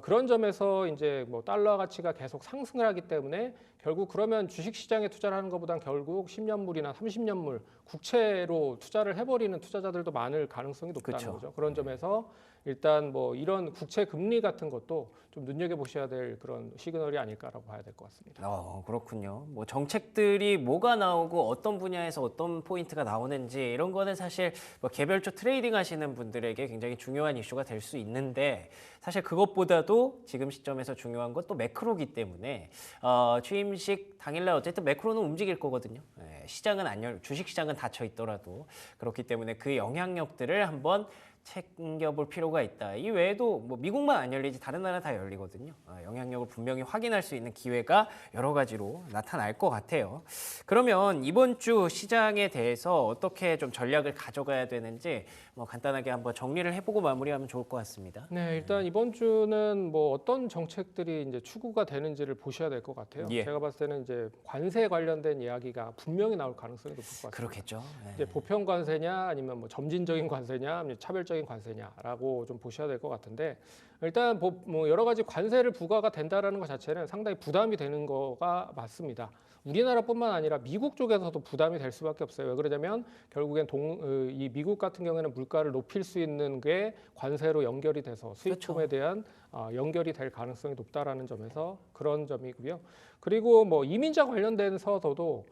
그런 점에서 이제 뭐 달러 가치가 계속 상승을 하기 때문에 결국 그러면 주식 시장에 투자를 하는 것보단 결국 10년물이나 30년물 국채로 투자를 해버리는 투자자들도 많을 가능성이 높다는 그쵸. 거죠. 그런 점에서 일단 뭐 이런 국채 금리 같은 것도 좀 눈여겨보셔야 될 그런 시그널이 아닐까라고 봐야 될 것 같습니다. 그렇군요. 뭐 정책들이 뭐가 나오고 어떤 분야에서 어떤 포인트가 나오는지 이런 거는 사실 뭐 개별적 트레이딩 하시는 분들에게 굉장히 중요한 이슈가 될 수 있는데 사실 그것보다도 지금 시점에서 중요한 건 또 매크로기 때문에 취임식 당일날 어쨌든 매크로는 움직일 거거든요. 시장은 주식 시장은 닫혀 있더라도 그렇기 때문에 그 영향력들을 한번 챙겨볼 필요가 있다. 이 외에도 뭐 미국만 안 열리지 다른 나라 다 열리거든요. 영향력을 분명히 확인할 수 있는 기회가 여러 가지로 나타날 것 같아요. 그러면 이번 주 시장에 대해서 어떻게 좀 전략을 가져가야 되는지 뭐 간단하게 한번 정리를 해보고 마무리하면 좋을 것 같습니다. 네, 일단 이번 주는 뭐 어떤 정책들이 이제 추구가 되는지를 보셔야 될 것 같아요. 예. 제가 봤을 때는 이제 관세 관련된 이야기가 분명히 나올 가능성이 높을 것 같습니다. 그렇겠죠. 이제 보편 관세냐 아니면 뭐 점진적인 관세냐 아니면 차별적인 관세냐라고 좀 보셔야 될 것 같은데 일단 뭐 여러 가지 관세를 부과가 된다라는 것 자체는 상당히 부담이 되는 거가 맞습니다. 우리나라뿐만 아니라 미국 쪽에서도 부담이 될 수밖에 없어요. 왜 그러냐면 결국엔 이 미국 같은 경우에는 물가를 높일 수 있는 게 관세로 연결이 돼서 수입품에 대한 연결이 될 가능성이 높다라는 점에서 그런 점이고요. 그리고 뭐 이민자 관련돼서도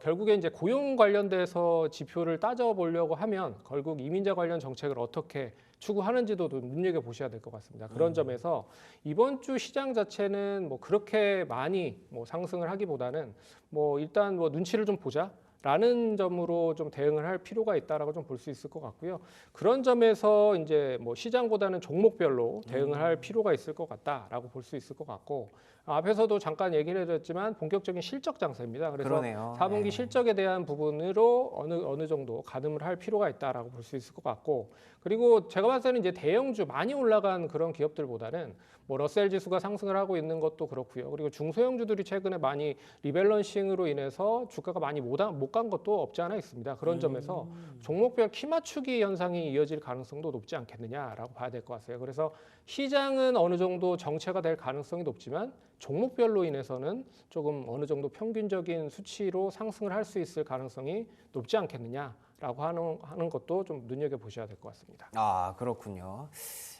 결국에 이제 고용 관련돼서 지표를 따져보려고 하면 결국 이민자 관련 정책을 어떻게 추구하는지도 눈여겨 보셔야 될 것 같습니다. 그런 점에서 이번 주 시장 자체는 뭐 그렇게 많이 뭐 상승을 하기보다는 뭐 일단 뭐 눈치를 좀 보자. 라는 점으로 좀 대응을 할 필요가 있다라고 좀 볼 수 있을 것 같고요. 그런 점에서 이제 뭐 시장보다는 종목별로 대응을 할 필요가 있을 것 같다라고 볼 수 있을 것 같고 앞에서도 잠깐 얘기를 해드렸지만 본격적인 실적 장세입니다. 그래서 그러네요. 4분기 실적에 대한 부분으로 어느 정도 가늠을 할 필요가 있다라고 볼 수 있을 것 같고 그리고 제가 봤을 때는 이제 대형주 많이 올라간 그런 기업들보다는 뭐 러셀 지수가 상승을 하고 있는 것도 그렇고요. 그리고 중소형주들이 최근에 많이 리밸런싱으로 인해서 주가가 많이 못 간 것도 없지 않아 있습니다. 그런 점에서 종목별 키 맞추기 현상이 이어질 가능성도 높지 않겠느냐라고 봐야 될 것 같아요. 그래서 시장은 어느 정도 정체가 될 가능성이 높지만 종목별로 인해서는 조금 어느 정도 평균적인 수치로 상승을 할 수 있을 가능성이 높지 않겠느냐라고 하는 것도 좀 눈여겨 보셔야 될 것 같습니다. 그렇군요.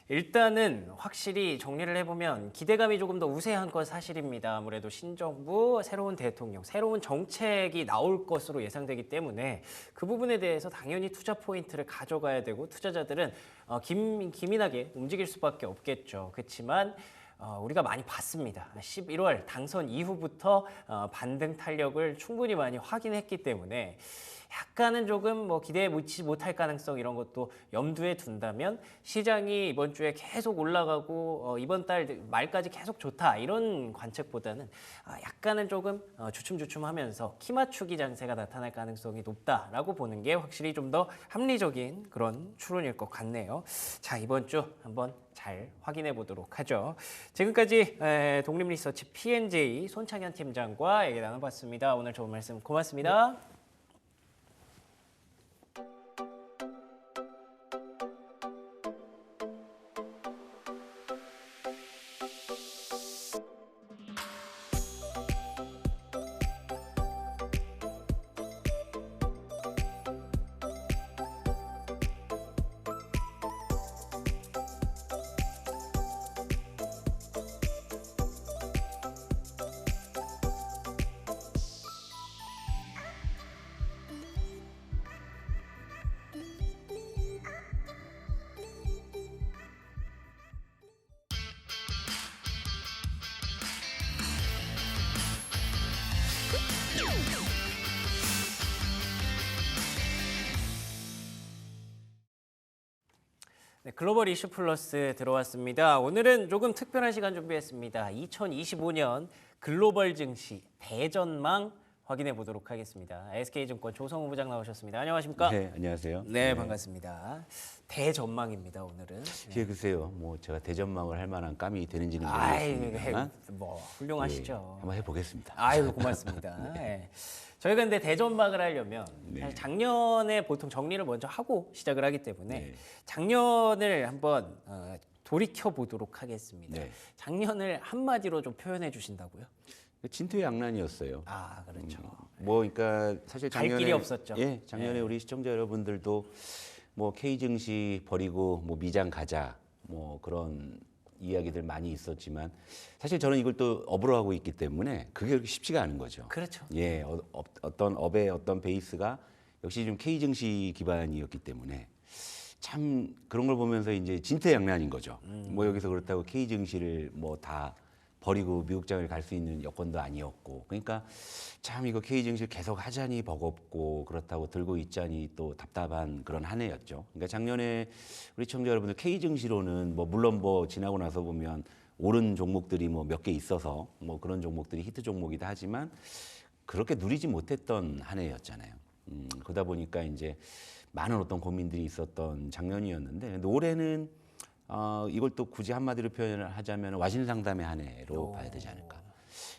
일단은 확실히 정리를 해보면 기대감이 조금 더 우세한 건 사실입니다. 아무래도 신정부, 새로운 대통령, 새로운 정책이 나올 것으로 예상되기 때문에 그 부분에 대해서 당연히 투자 포인트를 가져가야 되고 투자자들은 기민하게 움직일 수밖에 없겠죠. 그렇지만 우리가 많이 봤습니다. 11월 당선 이후부터 반등 탄력을 충분히 많이 확인했기 때문에 약간은 조금 뭐 기대에 미치지 못할 가능성 이런 것도 염두에 둔다면 시장이 이번 주에 계속 올라가고 이번 달 말까지 계속 좋다 이런 관측보다는 약간은 조금 주춤주춤하면서 키 맞추기 장세가 나타날 가능성이 높다라고 보는 게 확실히 좀 더 합리적인 그런 추론일 것 같네요. 자, 이번 주 한번 잘 확인해 보도록 하죠. 지금까지 독립리서치 P&J 손창현 팀장과 얘기 나눠봤습니다. 오늘 좋은 말씀 고맙습니다. 네, 글로벌 이슈 플러스 들어왔습니다. 오늘은 조금 특별한 시간 준비했습니다. 2025년 글로벌 증시 대전망 확인해 보도록 하겠습니다. SK증권 조성우 부장 나오셨습니다. 안녕하십니까? 네, 안녕하세요. 네, 반갑습니다. 대전망입니다, 오늘은. 글쎄요, 뭐 제가 대전망을 할 만한 감이 되는지는 아이, 모르겠습니다만 뭐 훌륭하시죠. 한번 해보겠습니다. 아유, 고맙습니다. 네. 저희가 근데 대전망을 하려면 사실 작년에 보통 정리를 먼저 하고 시작을 하기 때문에 작년을 한번 돌이켜 보도록 하겠습니다. 네. 작년을 한마디로 좀 표현해 주신다고요? 진퇴양난이었어요. 그렇죠. 뭐 그러니까 사실 갈 작년에 길이 없었죠. 작년에 우리 시청자 여러분들도 뭐 K 증시 버리고 뭐 미장 가자 뭐 그런 이야기들 많이 있었지만 사실 저는 이걸 또 업으로 하고 있기 때문에 그게 그렇게 쉽지가 않은 거죠. 그렇죠. 예, 어떤 업의 어떤 베이스가 역시 좀 K 증시 기반이었기 때문에 참 그런 걸 보면서 이제 진퇴양난인 거죠. 뭐 여기서 그렇다고 K 증시를 뭐 다 버리고 미국장을 갈 수 있는 여건도 아니었고, 그러니까 참 이거 K 증시를 계속 하자니 버겁고 그렇다고 들고 있자니 또 답답한 그런 한 해였죠. 그러니까 작년에 우리 청자 여러분들 K 증시로는 뭐 물론 뭐 지나고 나서 보면 오른 종목들이 뭐 몇 개 있어서 뭐 그런 종목들이 히트 종목이다 하지만 그렇게 누리지 못했던 한 해였잖아요. 그러다 보니까 이제 많은 어떤 고민들이 있었던 작년이었는데, 근데 올해는 이걸 또 굳이 한마디로 표현을 하자면 와신상담의 한 해로 봐야 되지 않을까.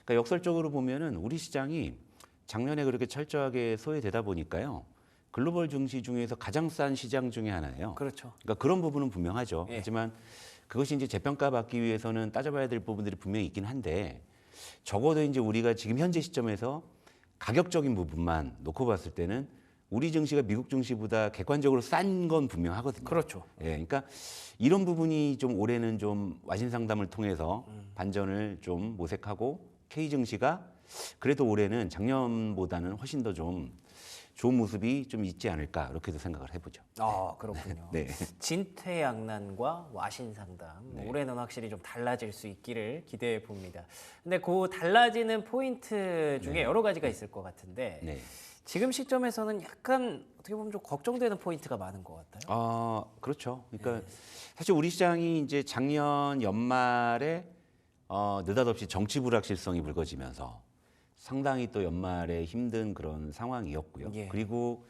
그러니까 역설적으로 보면은 우리 시장이 작년에 그렇게 철저하게 소외되다 보니까요, 글로벌 증시 중에서 가장 싼 시장 중에 하나예요. 그렇죠. 그러니까 그런 부분은 분명하죠. 예. 하지만 그것이 이제 재평가받기 위해서는 따져봐야 될 부분들이 분명히 있긴 한데, 적어도 이제 우리가 지금 현재 시점에서 가격적인 부분만 놓고 봤을 때는 우리 증시가 미국 증시보다 객관적으로 싼 건 분명하거든요. 그렇죠. 예, 그러니까 이런 부분이 좀 올해는 좀 와신 상담을 통해서 반전을 좀 모색하고 K 증시가 그래도 올해는 작년보다는 훨씬 더 좀 좋은 모습이 좀 있지 않을까 이렇게도 생각을 해보죠. 아, 그렇군요. 네. 진퇴양난과 와신상담. 네. 올해는 확실히 좀 달라질 수 있기를 기대해 봅니다. 근데 그 달라지는 포인트 중에 여러 가지가 있을 것 같은데 네. 지금 시점에서는 약간 어떻게 보면 좀 걱정되는 포인트가 많은 것 같아요. 그렇죠. 그러니까 사실 우리 시장이 이제 작년 연말에 느닷없이 정치 불확실성이 불거지면서 상당히 또 연말에 힘든 그런 상황이었고요. 예. 그리고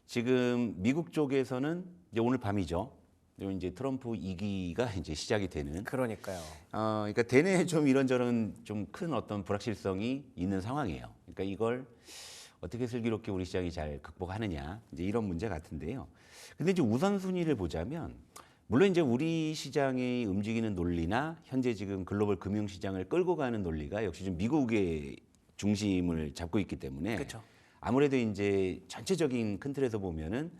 지금 미국 쪽에서는 이제 오늘 밤이죠. 그리고 이제 트럼프 2기가 이제 시작이 되는. 그러니까요. 그러니까 대내에 좀 이런저런 좀 큰 어떤 불확실성이 있는 상황이에요. 그러니까 이걸 어떻게 슬기롭게 우리 시장이 잘 극복하느냐 이제 이런 문제 같은데요. 근데 이제 우선순위를 보자면 물론 이제 우리 시장이 움직이는 논리나 현재 지금 글로벌 금융 시장을 끌고 가는 논리가 역시 좀 미국의 중심을 잡고 있기 때문에 그렇죠. 아무래도 이제 전체적인 큰 틀에서 보면은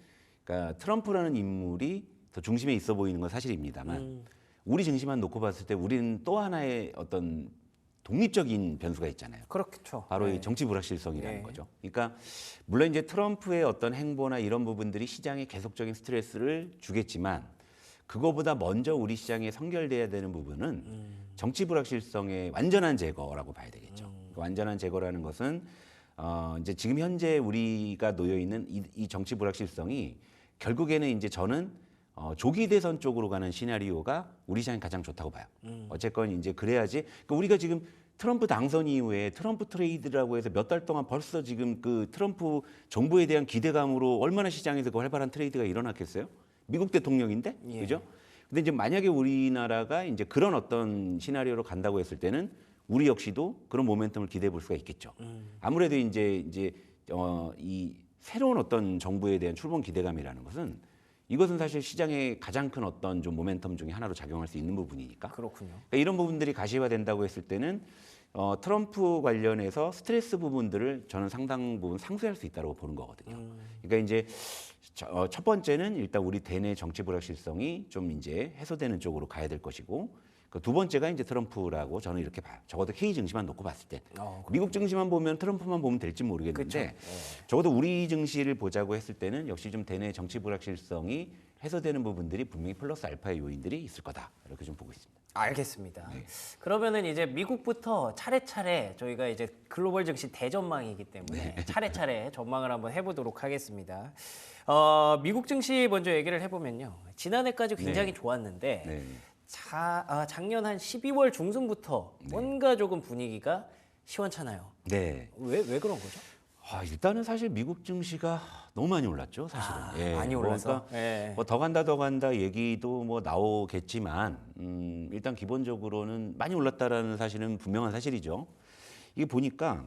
그러니까 트럼프라는 인물이 더 중심에 있어 보이는 건 사실입니다만 우리 증시만 놓고 봤을 때 우리는 또 하나의 어떤 독립적인 변수가 있잖아요. 그렇죠. 바로 네. 이 정치 불확실성이라는 네. 거죠. 그러니까 물론 이제 트럼프의 어떤 행보나 이런 부분들이 시장에 계속적인 스트레스를 주겠지만 그거보다 먼저 우리 시장에 선결돼야 되는 부분은 정치 불확실성의 완전한 제거라고 봐야 되겠죠. 그 완전한 제거라는 것은 이제 지금 현재 우리가 놓여 있는 이 정치 불확실성이 결국에는 이제 저는 조기 대선 쪽으로 가는 시나리오가 우리 시장이 가장 좋다고 봐요. 어쨌건 이제 그래야지. 그러니까 우리가 지금 트럼프 당선 이후에 트럼프 트레이드라고 해서 몇 달 동안 벌써 지금 그 트럼프 정부에 대한 기대감으로 얼마나 시장에서 그 활발한 트레이드가 일어났겠어요? 미국 대통령인데, 예. 그죠? 근데 이제 만약에 우리나라가 이제 그런 어떤 시나리오로 간다고 했을 때는 우리 역시도 그런 모멘텀을 기대해 볼 수가 있겠죠. 아무래도 이제 이 새로운 어떤 정부에 대한 출범 기대감이라는 것은 이것은 사실 시장의 가장 큰 어떤 좀 모멘텀 중에 하나로 작용할 수 있는 부분이니까. 그렇군요. 그러니까 이런 부분들이 가시화된다고 했을 때는 트럼프 관련해서 스트레스 부분들을 저는 상당 부분 상쇄할 수 있다고 보는 거거든요. 그러니까 이제 첫 번째는 일단 우리 대내 정치 불확실성이 좀 이제 해소되는 쪽으로 가야 될 것이고, 그 두 번째가 이제 트럼프라고 저는 이렇게 봐요. 적어도 K 증시만 놓고 봤을 때. 미국 증시만 보면 트럼프만 보면 될지 모르겠는데 적어도 우리 증시를 보자고 했을 때는 역시 좀 대내 정치 불확실성이 해소되는 부분들이 분명히 플러스 알파의 요인들이 있을 거다. 이렇게 좀 보고 있습니다. 알겠습니다. 네. 그러면은 이제 미국부터 차례차례 저희가 이제 글로벌 증시 대전망이기 때문에 차례차례 전망을 한번 해보도록 하겠습니다. 미국 증시 먼저 얘기를 해보면요. 지난해까지 굉장히 좋았는데 네. 작년 한 12월 중순부터 뭔가 조금 분위기가 시원찮아요. 네. 왜 그런 거죠? 일단은 사실 미국 증시가 너무 많이 올랐죠, 사실은. 많이 올라서. 그러니까 뭐 더 간다 얘기도 뭐 나오겠지만 일단 기본적으로는 많이 올랐다라는 사실은 분명한 사실이죠. 이게 보니까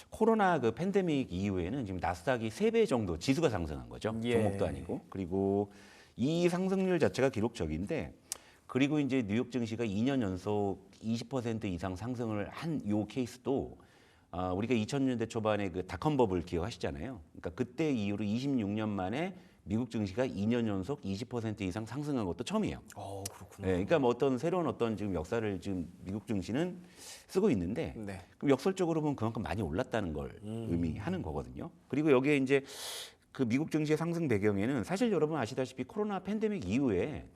코로나 그 팬데믹 이후에는 지금 나스닥이 3배 정도 지수가 상승한 거죠. 예. 종목도 아니고. 그리고 이 상승률 자체가 기록적인데, 그리고 이제 뉴욕 증시가 2년 연속 20% 이상 상승을 한 요 케이스도 우리가 2000년대 초반에 그 닷컴 버블 기억하시잖아요. 그러니까 그때 이후로 26년 만에 미국 증시가 2년 연속 20% 이상 상승한 것도 처음이에요. 그렇구나. 네, 그러니까 뭐 어떤 새로운 어떤 지금 역사를 지금 미국 증시는 쓰고 있는데 네. 그럼 역설적으로 보면 그만큼 많이 올랐다는 걸 의미하는 거거든요. 그리고 여기에 이제 그 미국 증시의 상승 배경에는 사실 여러분 아시다시피 코로나 팬데믹 이후에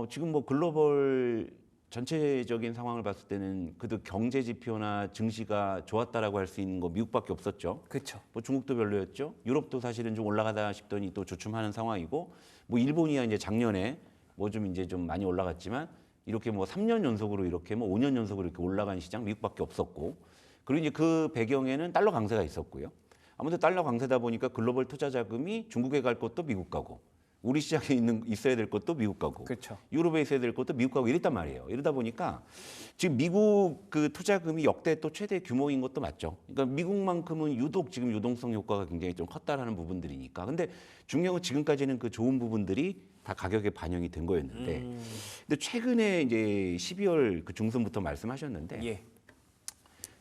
지금 뭐 글로벌 전체적인 상황을 봤을 때는 그래도 경제 지표나 증시가 좋았다라고 할 수 있는 거 미국밖에 없었죠. 그렇죠. 뭐 중국도 별로였죠. 유럽도 사실은 좀 올라가다 싶더니 또 주춤하는 상황이고, 뭐 일본이야 이제 작년에 뭐 좀 이제 좀 많이 올라갔지만 이렇게 뭐 3년 연속으로 이렇게 뭐 5년 연속으로 이렇게 올라간 시장 미국밖에 없었고, 그리고 이제 그 배경에는 달러 강세가 있었고요. 아무튼 달러 강세다 보니까 글로벌 투자 자금이 중국에 갈 것도 미국 가고, 우리 시장에 있어야 될 것도 미국 가고, 그렇죠. 유럽에 있어야 될 것도 미국 가고 이랬단 말이에요. 이러다 보니까 지금 미국 그 투자금이 역대 또 최대 규모인 것도 맞죠. 그러니까 미국만큼은 유독 지금 유동성 효과가 굉장히 좀 컸다라는 부분들이니까. 근데 중요한 건 지금까지는 그 좋은 부분들이 다 가격에 반영이 된 거였는데, 근데 최근에 이제 12월 그 중순부터 말씀하셨는데 예.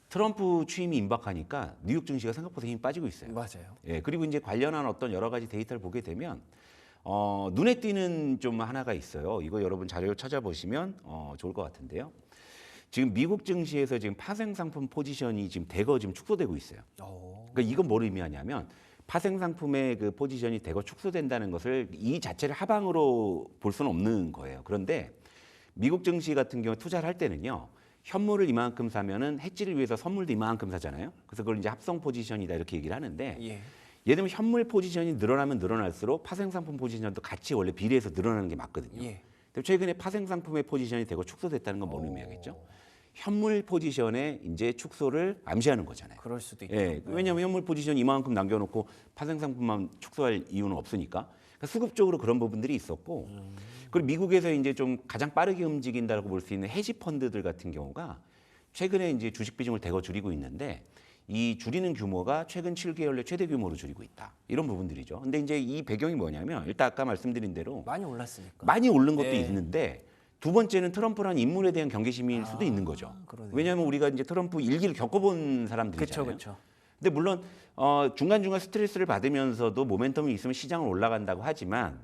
트럼프 취임이 임박하니까 뉴욕 증시가 생각보다 힘이 빠지고 있어요. 맞아요. 예, 그리고 이제 관련한 어떤 여러 가지 데이터를 보게 되면 눈에 띄는 좀 하나가 있어요. 이거 여러분 자료 찾아보시면 좋을 것 같은데요. 지금 미국 증시에서 지금 파생 상품 포지션이 지금 대거 지금 축소되고 있어요. 그러니까 이건 뭘 의미하냐면 파생 상품의 그 포지션이 대거 축소된다는 것을 이 자체를 하방으로 볼 수는 없는 거예요. 그런데 미국 증시 같은 경우 투자를 할 때는요. 현물을 이만큼 사면은 해지를 위해서 선물도 이만큼 사잖아요. 그래서 그걸 이제 합성 포지션이다 이렇게 얘기를 하는데 예. 예를 들면 현물 포지션이 늘어나면 늘어날수록 파생 상품 포지션도 같이 원래 비례해서 늘어나는 게 맞거든요. 예. 근데 최근에 파생 상품의 포지션이 되고 축소됐다는 건 뭘 의미하겠죠? 현물 포지션의 이제 축소를 암시하는 거잖아요. 그럴 수도 있죠. 예, 왜냐하면 현물 포지션 이만큼 남겨놓고 파생 상품만 축소할 이유는 없으니까. 그러니까 수급적으로 그런 부분들이 있었고, 그리고 미국에서 이제 좀 가장 빠르게 움직인다고 볼 수 있는 헤지 펀드들 같은 경우가 최근에 이제 주식 비중을 대거 줄이고 있는데 이 줄이는 규모가 최근 7개월 내 최대 규모로 줄이고 있다. 이런 부분들이죠. 근데 이제 이 배경이 뭐냐면 일단 아까 말씀드린 대로 많이 올랐으니까. 많이 오른 것도 예. 있는데 두 번째는 트럼프라는 인물에 대한 경계심일 수도 있는 거죠. 그러네요. 왜냐하면 우리가 이제 트럼프 일기를 겪어본 사람들이잖아요. 그렇죠. 근데 물론 중간중간 스트레스를 받으면서도 모멘텀이 있으면 시장은 올라간다고 하지만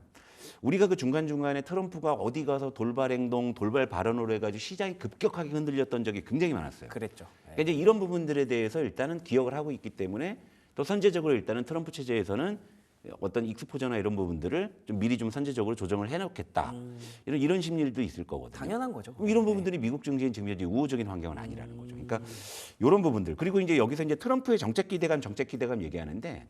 우리가 그 중간중간에 트럼프가 어디 가서 돌발 행동, 돌발 발언으로 해가지고 시장이 급격하게 흔들렸던 적이 굉장히 많았어요. 그랬죠. 그러니까 이제 이런 부분들에 대해서 일단은 기억을 하고 있기 때문에 또 선제적으로 일단은 트럼프 체제에서는 어떤 익스포저나 이런 부분들을 좀 미리 좀 선제적으로 조정을 해놓겠다. 이런 심리도 있을 거거든요. 당연한 거죠. 그럼 이런 부분들이 미국 증시엔 지금 현재 우호적인 환경은 아니라는 거죠. 그러니까 이런 부분들. 그리고 이제 여기서 이제 트럼프의 정책 기대감 얘기하는데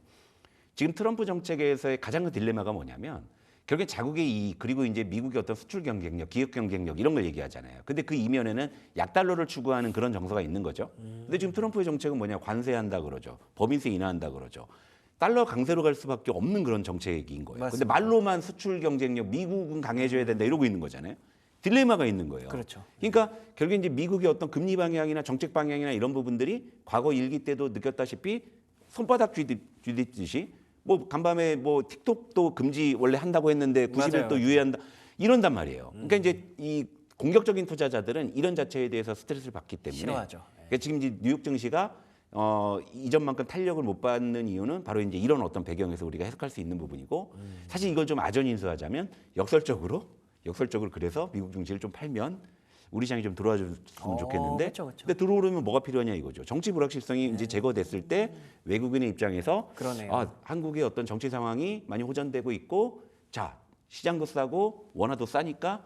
지금 트럼프 정책에서의 가장 큰 딜레마가 뭐냐면 결국엔 자국의 이익 그리고 이제 미국의 어떤 수출 경쟁력, 기업 경쟁력 이런 걸 얘기하잖아요. 근데 그 이면에는 약달러를 추구하는 그런 정서가 있는 거죠. 근데 지금 트럼프의 정책은 뭐냐? 관세한다 그러죠. 법인세 인하한다 그러죠. 달러 강세로 갈 수밖에 없는 그런 정책인 거예요. 근데 맞습니다. 말로만 수출 경쟁력, 미국은 강해져야 된다 이러고 있는 거잖아요. 딜레마가 있는 거예요. 그렇죠. 그러니까 결국에 이제 미국의 어떤 금리 방향이나 정책 방향이나 이런 부분들이 과거 일기 때도 느꼈다시피 손바닥 쥐듯이 뭐 간밤에 뭐 틱톡도 금지 원래 한다고 했는데 90일 맞아요. 또 유예한다 이런단 말이에요. 그러니까 이제 이 공격적인 투자자들은 이런 자체에 대해서 스트레스를 받기 때문에 싫어하죠. 그러니까 지금 이제 뉴욕 증시가 이전만큼 탄력을 못 받는 이유는 바로 이제 이런 어떤 배경에서 우리가 해석할 수 있는 부분이고 사실 이걸 좀 아전인수하자면 역설적으로 그래서 미국 증시를 좀 팔면 우리 시장이 좀 들어와 줬으면 좋겠는데 그쵸. 근데 들어오려면 뭐가 필요하냐 이거죠. 정치 불확실성이 이제 제거됐을 때 외국인의 입장에서 그러네요. 한국의 어떤 정치 상황이 많이 호전되고 있고 자 시장도 싸고 원화도 싸니까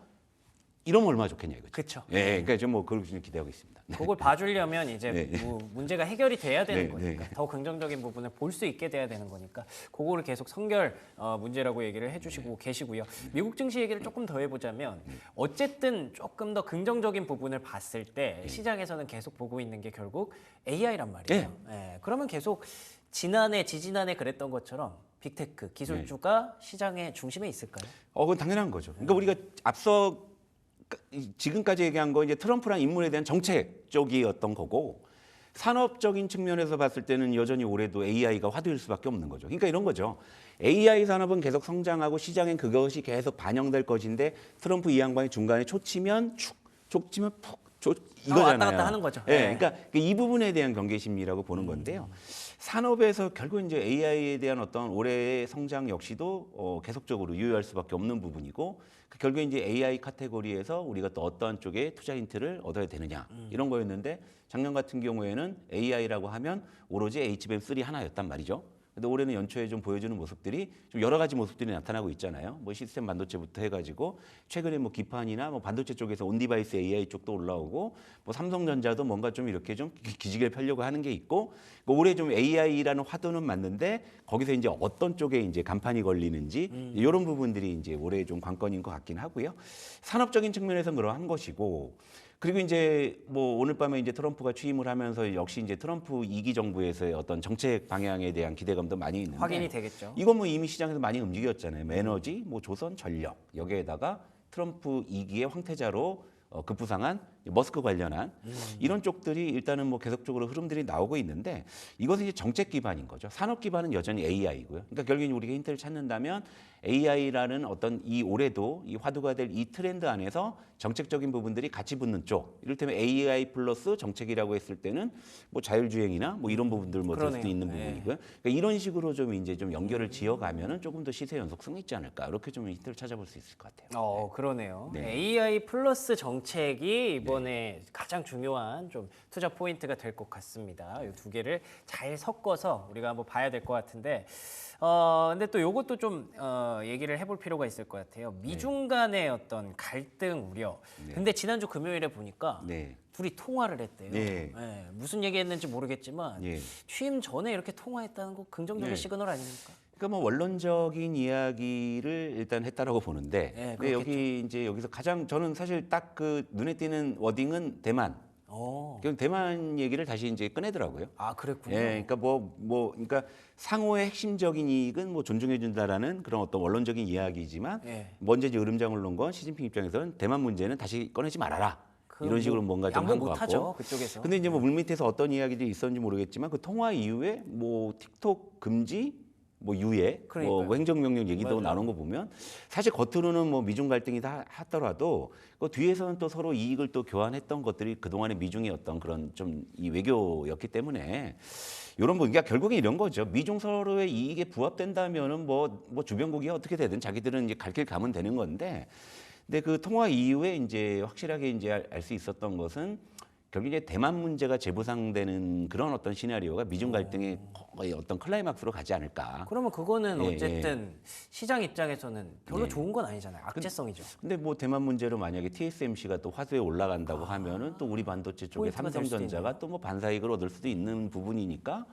이러면 얼마나 좋겠냐 이거죠. 그렇죠. 예, 그러니까 좀 뭐 그렇게 좀 기대하고 있습니다. 그걸 봐주려면 이제 네. 뭐 문제가 해결이 돼야 되는 네, 거니까 네. 더 긍정적인 부분을 볼 수 있게 돼야 되는 거니까 그거를 계속 선결 문제라고 얘기를 해주시고 계시고요. 미국 증시 얘기를 조금 더 해보자면 어쨌든 조금 더 긍정적인 부분을 봤을 때 시장에서는 계속 보고 있는 게 결국 AI란 말이에요. 예, 그러면 계속 지지난해 그랬던 것처럼 빅테크 기술주가 시장의 중심에 있을까요? 그건 당연한 거죠. 그러니까 우리가 앞서 지금까지 얘기한 거 이제 트럼프란 인물에 대한 정책 쪽이었던 거고 산업적인 측면에서 봤을 때는 여전히 올해도 AI가 화두일 수밖에 없는 거죠. 그러니까 이런 거죠. AI 산업은 계속 성장하고 시장엔 그것이 계속 반영될 것인데 트럼프 이 양반이 중간에 촉 치면 푹 이거잖아요. 왔다 갔다 하는 거죠. 예, 네. 그러니까 이 부분에 대한 경계심이라고 보는 건데요. 산업에서 결국 이제 AI에 대한 어떤 올해의 성장 역시도 계속적으로 유효할 수밖에 없는 부분이고 결국에 이제 AI 카테고리에서 우리가 또 어떠한 쪽에 투자 힌트를 얻어야 되느냐 이런 거였는데 작년 같은 경우에는 AI라고 하면 오로지 HBM3 하나였단 말이죠. 근데 올해는 연초에 좀 보여주는 모습들이 좀 여러 가지 모습들이 나타나고 있잖아요. 뭐 시스템 반도체부터 해가지고 최근에 뭐 기판이나 뭐 반도체 쪽에서 온디바이스 AI 쪽도 올라오고 뭐 삼성전자도 뭔가 좀 이렇게 좀 기지개를 펴려고 하는 게 있고 올해 좀 AI라는 화두는 맞는데 거기서 이제 어떤 쪽에 이제 간판이 걸리는지 이런 부분들이 이제 올해 좀 관건인 것 같긴 하고요. 산업적인 측면에서는 그러한 것이고. 그리고 이제 뭐 오늘 밤에 이제 트럼프가 취임을 하면서 역시 이제 트럼프 2기 정부에서의 어떤 정책 방향에 대한 기대감도 많이 있는데 확인이 되겠죠. 이건 뭐 이미 시장에서 많이 움직였잖아요. 뭐 에너지, 뭐 조선, 전력 여기에다가 트럼프 2기의 황태자로 급부상한 머스크 관련한 이런 쪽들이 일단은 뭐 계속적으로 흐름들이 나오고 있는데 이것은 이제 정책 기반인 거죠. 산업 기반은 여전히 AI고요. 그러니까 결국엔 우리가 힌트를 찾는다면 AI라는 어떤 이 올해도 이 화두가 될 이 트렌드 안에서 정책적인 부분들이 같이 붙는 쪽. 이를테면 AI 플러스 정책이라고 했을 때는 뭐 자율주행이나 뭐 이런 부분들 뭐 될 수도 그러네요. 있는 네. 부분이고요. 그러니까 이런 식으로 좀 이제 좀 연결을 지어가면은 조금 더 시세 연속성이 있지 않을까. 이렇게 좀 힌트를 찾아볼 수 있을 것 같아요. 그러네요. 네. AI 플러스 정책이 이번에 가장 중요한 좀 투자 포인트가 될 것 같습니다. 이 두 개를 잘 섞어서 우리가 한번 봐야 될 것 같은데, 근데 또 이것도 좀 얘기를 해볼 필요가 있을 것 같아요. 미중 간의 어떤 갈등 우려. 네. 근데 지난주 금요일에 보니까 네. 둘이 통화를 했대요. 네. 무슨 얘기했는지 모르겠지만 예. 취임 전에 이렇게 통화했다는 거 긍정적인 네. 시그널 아닙니까? 그러니까 뭐 원론적인 이야기를 일단 했다라고 보는데, 네, 근데 여기 이제 여기서 가장 저는 사실 딱 그 눈에 띄는 워딩은 대만. 그럼 대만 얘기를 다시 이제 꺼내더라고요. 아, 그랬군요. 예, 그러니까 그러니까 상호의 핵심적인 이익은 뭐 존중해준다라는 그런 어떤 원론적인 이야기지만 예. 먼저 이제 으름장을 놓은 건 시진핑 입장에서는 대만 문제는 다시 꺼내지 말아라. 이런 식으로 뭔가 좀 양보 한 것 못하죠, 같고. 그쪽에서. 근데 이제 뭐 물밑에서 어떤 이야기들이 있었는지 모르겠지만 그 통화 이후에 뭐 틱톡 금지, 뭐 유예, 그러니까요. 뭐 행정명령 얘기도 맞아요. 나오는 거 보면 사실 겉으로는 뭐 미중 갈등이 다 하더라도 그 뒤에서는 또 서로 이익을 또 교환했던 것들이 그동안의 미중의 어떤 그런 좀 이 외교였기 때문에 이런 분, 그러니까 결국에 이런 거죠. 미중 서로의 이익에 부합된다면은 뭐 주변국이 어떻게 되든 자기들은 이제 갈 길 가면 되는 건데, 근데 그 통화 이후에 이제 확실하게 이제 알 수 있었던 것은 결국 이제 대만 문제가 재부상되는 그런 어떤 시나리오가 미중 갈등의 거의 어떤 클라이막스로 가지 않을까. 그러면 그거는 예, 어쨌든 시장 입장에서는 별로 예. 좋은 건 아니잖아요. 악재성이죠. 근데 뭐 대만 문제로 만약에 TSMC가 또 화두에 올라간다고 하면은 또 우리 반도체 쪽에 포인트가 될 수도 삼성전자가 또 뭐 반사이익을 얻을 수도 있는 부분이니까.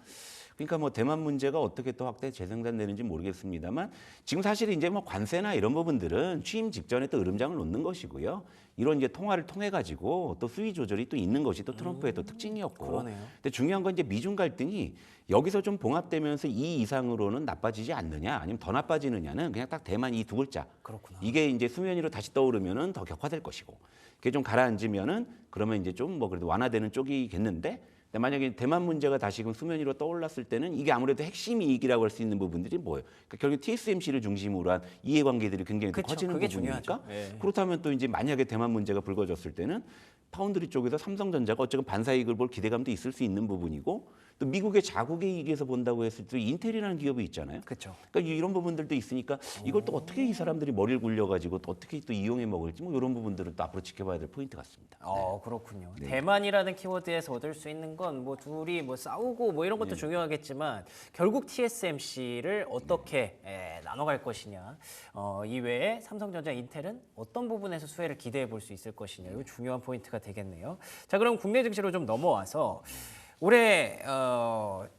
그러니까 뭐 대만 문제가 어떻게 또 확대 재생산되는지 모르겠습니다만 지금 사실 이제 뭐 관세나 이런 부분들은 취임 직전에 또 으름장을 놓는 것이고요. 이런 이제 통화를 통해 가지고 또 수위 조절이 또 있는 것이 또 트럼프의 또 특징이었고. 그러네요. 근데 중요한 건 이제 미중 갈등이 여기서 좀 봉합되면서 이 이상으로는 나빠지지 않느냐, 아니면 더 나빠지느냐는 그냥 딱 대만 이 두 글자. 그렇구나. 이게 이제 수면 위로 다시 떠오르면은 더 격화될 것이고, 그게 좀 가라앉으면은 그러면 이제 좀 뭐 그래도 완화되는 쪽이겠는데. 근데 만약에 대만 문제가 다시금 수면 위로 떠올랐을 때는 이게 아무래도 핵심 이익이라고 할 수 있는 부분들이 뭐예요? 그러니까 결국 TSMC를 중심으로 한 이해관계들이 굉장히 더 그쵸, 커지는 그게 부분이니까. 중요하죠. 예. 그렇다면 또 이제 만약에 대만 문제가 불거졌을 때는 파운드리 쪽에서 삼성전자가 어쨌든 반사이익을 볼 기대감도 있을 수 있는 부분이고, 또 미국의 자국의 이익에서 본다고 했을 때 인텔이라는 기업이 있잖아요. 그렇죠. 그러니까 이런 부분들도 있으니까 이걸 또 어떻게 이 사람들이 머리를 굴려가지고 또 어떻게 또 이용해 먹을지 뭐 이런 부분들은 또 앞으로 지켜봐야 될 포인트 같습니다. 그렇군요. 네. 대만이라는 키워드에서 얻을 수 있는 건 뭐 둘이 뭐 싸우고 뭐 이런 것도 네. 중요하겠지만 결국 TSMC를 어떻게 나눠갈 것이냐. 이외에 삼성전자, 인텔은 어떤 부분에서 수혜를 기대해 볼 수 있을 것이냐. 이거 중요한 포인트가 되겠네요. 자, 그럼 국내 증시로 좀 넘어와서 올해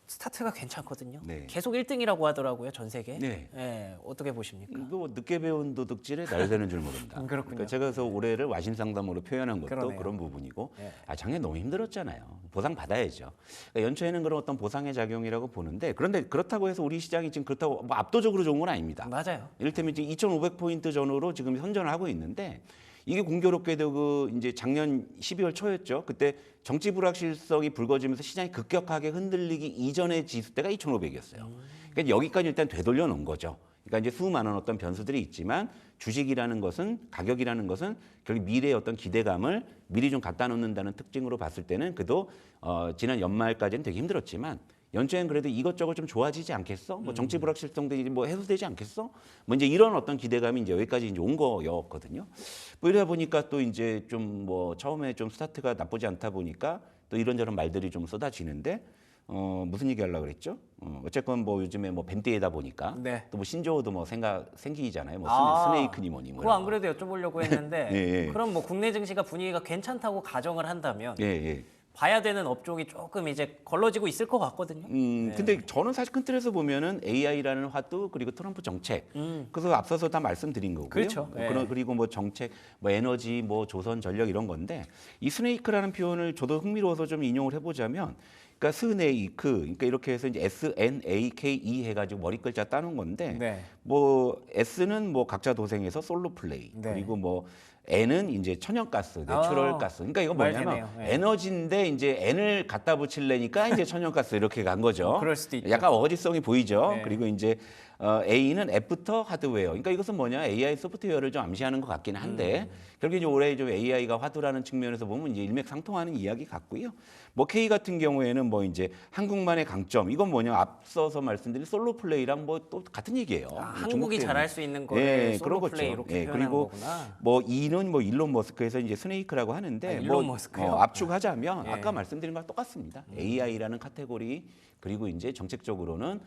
스타트가 괜찮거든요. 네. 계속 1등이라고 하더라고요, 전 세계. 네. 어떻게 보십니까? 이거 뭐 늦게 배운 도둑질에 날 새는 줄 모른다. 그렇군요. 그러니까 제가 그래서 올해를 와신상담으로 표현한 것도 그러네요. 그런 부분이고, 네. 작년 너무 힘들었잖아요. 보상 받아야죠. 그러니까 연초에는 그런 어떤 보상의 작용이라고 보는데, 그런데 그렇다고 해서 우리 시장이 지금 그렇다고 뭐 압도적으로 좋은 건 아닙니다. 맞아요. 이를테면 지금 2,500포인트 전후로 지금 선전을 하고 있는데, 이게 공교롭게도 그 이제 작년 12월 초였죠. 그때 정치 불확실성이 불거지면서 시장이 급격하게 흔들리기 이전의 지수대가 2,500이었어요. 그러니까 여기까지 일단 되돌려 놓은 거죠. 그러니까 이제 수많은 어떤 변수들이 있지만 주식이라는 것은 가격이라는 것은 결국 미래의 어떤 기대감을 미리 좀 갖다 놓는다는 특징으로 봤을 때는 그래도 지난 연말까지는 되게 힘들었지만 연초엔 그래도 이것저것 좀 좋아지지 않겠어? 뭐 정치 불확실성들이 뭐 해소되지 않겠어? 뭐 이제 이런 어떤 기대감이 이제 여기까지 이제 온 거였거든요. 뭐 이러다 보니까 또 이제 좀 뭐 처음에 좀 스타트가 나쁘지 않다 보니까 또 이런저런 말들이 좀 쏟아지는데 무슨 얘기 하려고 그랬죠? 어쨌건 뭐 요즘에 뭐 뱀띠에다 보니까 네. 또 뭐 신조어도 뭐 생기잖아요. 뭐 스네이크니 뭐니 뭐. 그거 안 그래도 여쭤보려고 했는데 예, 예. 그럼 뭐 국내 증시가 분위기가 괜찮다고 가정을 한다면 예, 예. 봐야 되는 업종이 조금 이제 걸러지고 있을 것 같거든요. 근데 저는 사실 큰 틀에서 보면은 AI라는 화두 그리고 트럼프 정책 그래서 앞서서 다 말씀드린 거고요. 그렇죠. 예. 그리고 뭐 정책, 뭐 에너지, 뭐 조선 전력 이런 건데 이 스네이크라는 표현을 저도 흥미로워서 좀 인용을 해보자면. 그러니까 스네이크, 그러니까 이렇게 해서 이제 SNAKE 해가지고 머리 글자 따는 건데, 네. 뭐 S는 뭐 각자 도생해서 솔로 플레이, 네. 그리고 뭐 N은 이제 천연가스, 내추럴 가스. 그러니까 이거 뭐냐면 말되네요. 예. 에너지인데 이제 N을 갖다 붙이려니까 이제 천연가스 이렇게 간 거죠. 그럴 수도 있죠. 약간 어거지성이 보이죠. 네. 그리고 이제 A는 애프터 하드웨어. 그러니까 이것은 뭐냐 AI 소프트웨어를 좀 암시하는 것 같기는 한데 결국 이제 올해 좀 AI가 화두라는 측면에서 보면 이제 일맥상통하는 이야기 같고요. 뭐 K 같은 경우에는 뭐 이제 한국만의 강점. 이건 뭐냐 앞서서 말씀드린 솔로 플레이랑 뭐 또 같은 얘기예요. 한국이 잘할 수 있는 거를 예, 솔로 그런 플레이 거죠. 이렇게 예, 표현하는 그리고 거구나. 뭐 E는 뭐 일론 머스크에서 이제 스네이크라고 하는데 일론 뭐 머스크요? 압축하자면 예. 아까 말씀드린 거랑 똑같습니다. AI라는 카테고리 그리고 이제 정책적으로는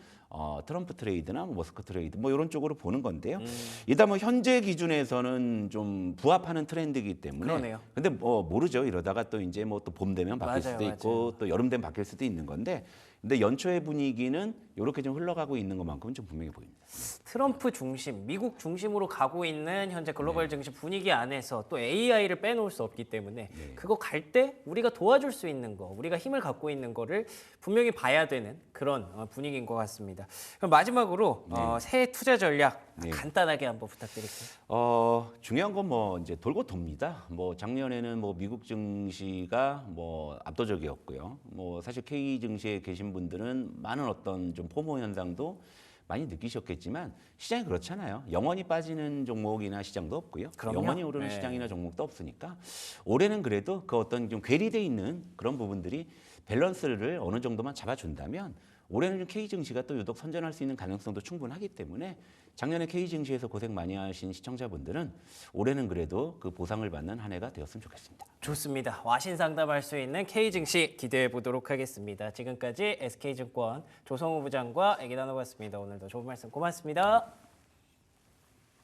트럼프 트레이드나 뭐 머스크 트레이드 뭐 이런 쪽으로 보는 건데요. 일단 뭐 현재 기준에서는 좀 부합하는 트렌드이기 때문에. 그러네요. 근데 뭐 모르죠. 이러다가 또 이제 뭐 또 봄 되면 바뀔 맞아요, 수도 있고 또 여름 되면 바뀔 수도 있는 건데. 근데 연초의 분위기는 이렇게 좀 흘러가고 있는 것만큼은 좀 분명히 보입니다. 트럼프 중심, 미국 중심으로 가고 있는 현재 글로벌 네. 증시 분위기 안에서 또 AI를 빼놓을 수 없기 때문에 네. 그거 갈 때 우리가 도와줄 수 있는 거, 우리가 힘을 갖고 있는 거를 분명히 봐야 되는 그런 분위기인 것 같습니다. 그럼 마지막으로 새해 투자 전략 네. 간단하게 한번 부탁드릴게요. 중요한 건 뭐 이제 돌고 돕니다. 뭐 작년에는 뭐 미국 증시가 뭐 압도적이었고요. 뭐 사실 K 증시에 계신 분들은 많은 어떤 좀 포모 현상도 많이 느끼셨겠지만 시장이 그렇잖아요. 영원히 빠지는 종목이나 시장도 없고요. 그럼요. 영원히 오르는 네. 시장이나 종목도 없으니까 올해는 그래도 그 어떤 좀 괴리돼 있는 그런 부분들이 밸런스를 어느 정도만 잡아준다면 올해는 좀 K 증시가 또 유독 선전할 수 있는 가능성도 충분하기 때문에 작년에 K 증시에서 고생 많이 하신 시청자분들은 올해는 그래도 그 보상을 받는 한 해가 되었으면 좋겠습니다. 좋습니다. 와신 상담할 수 있는 K 증시 기대해 보도록 하겠습니다. 지금까지 SK증권 조성우 부장과 얘기 나눠봤습니다. 오늘도 좋은 말씀 고맙습니다.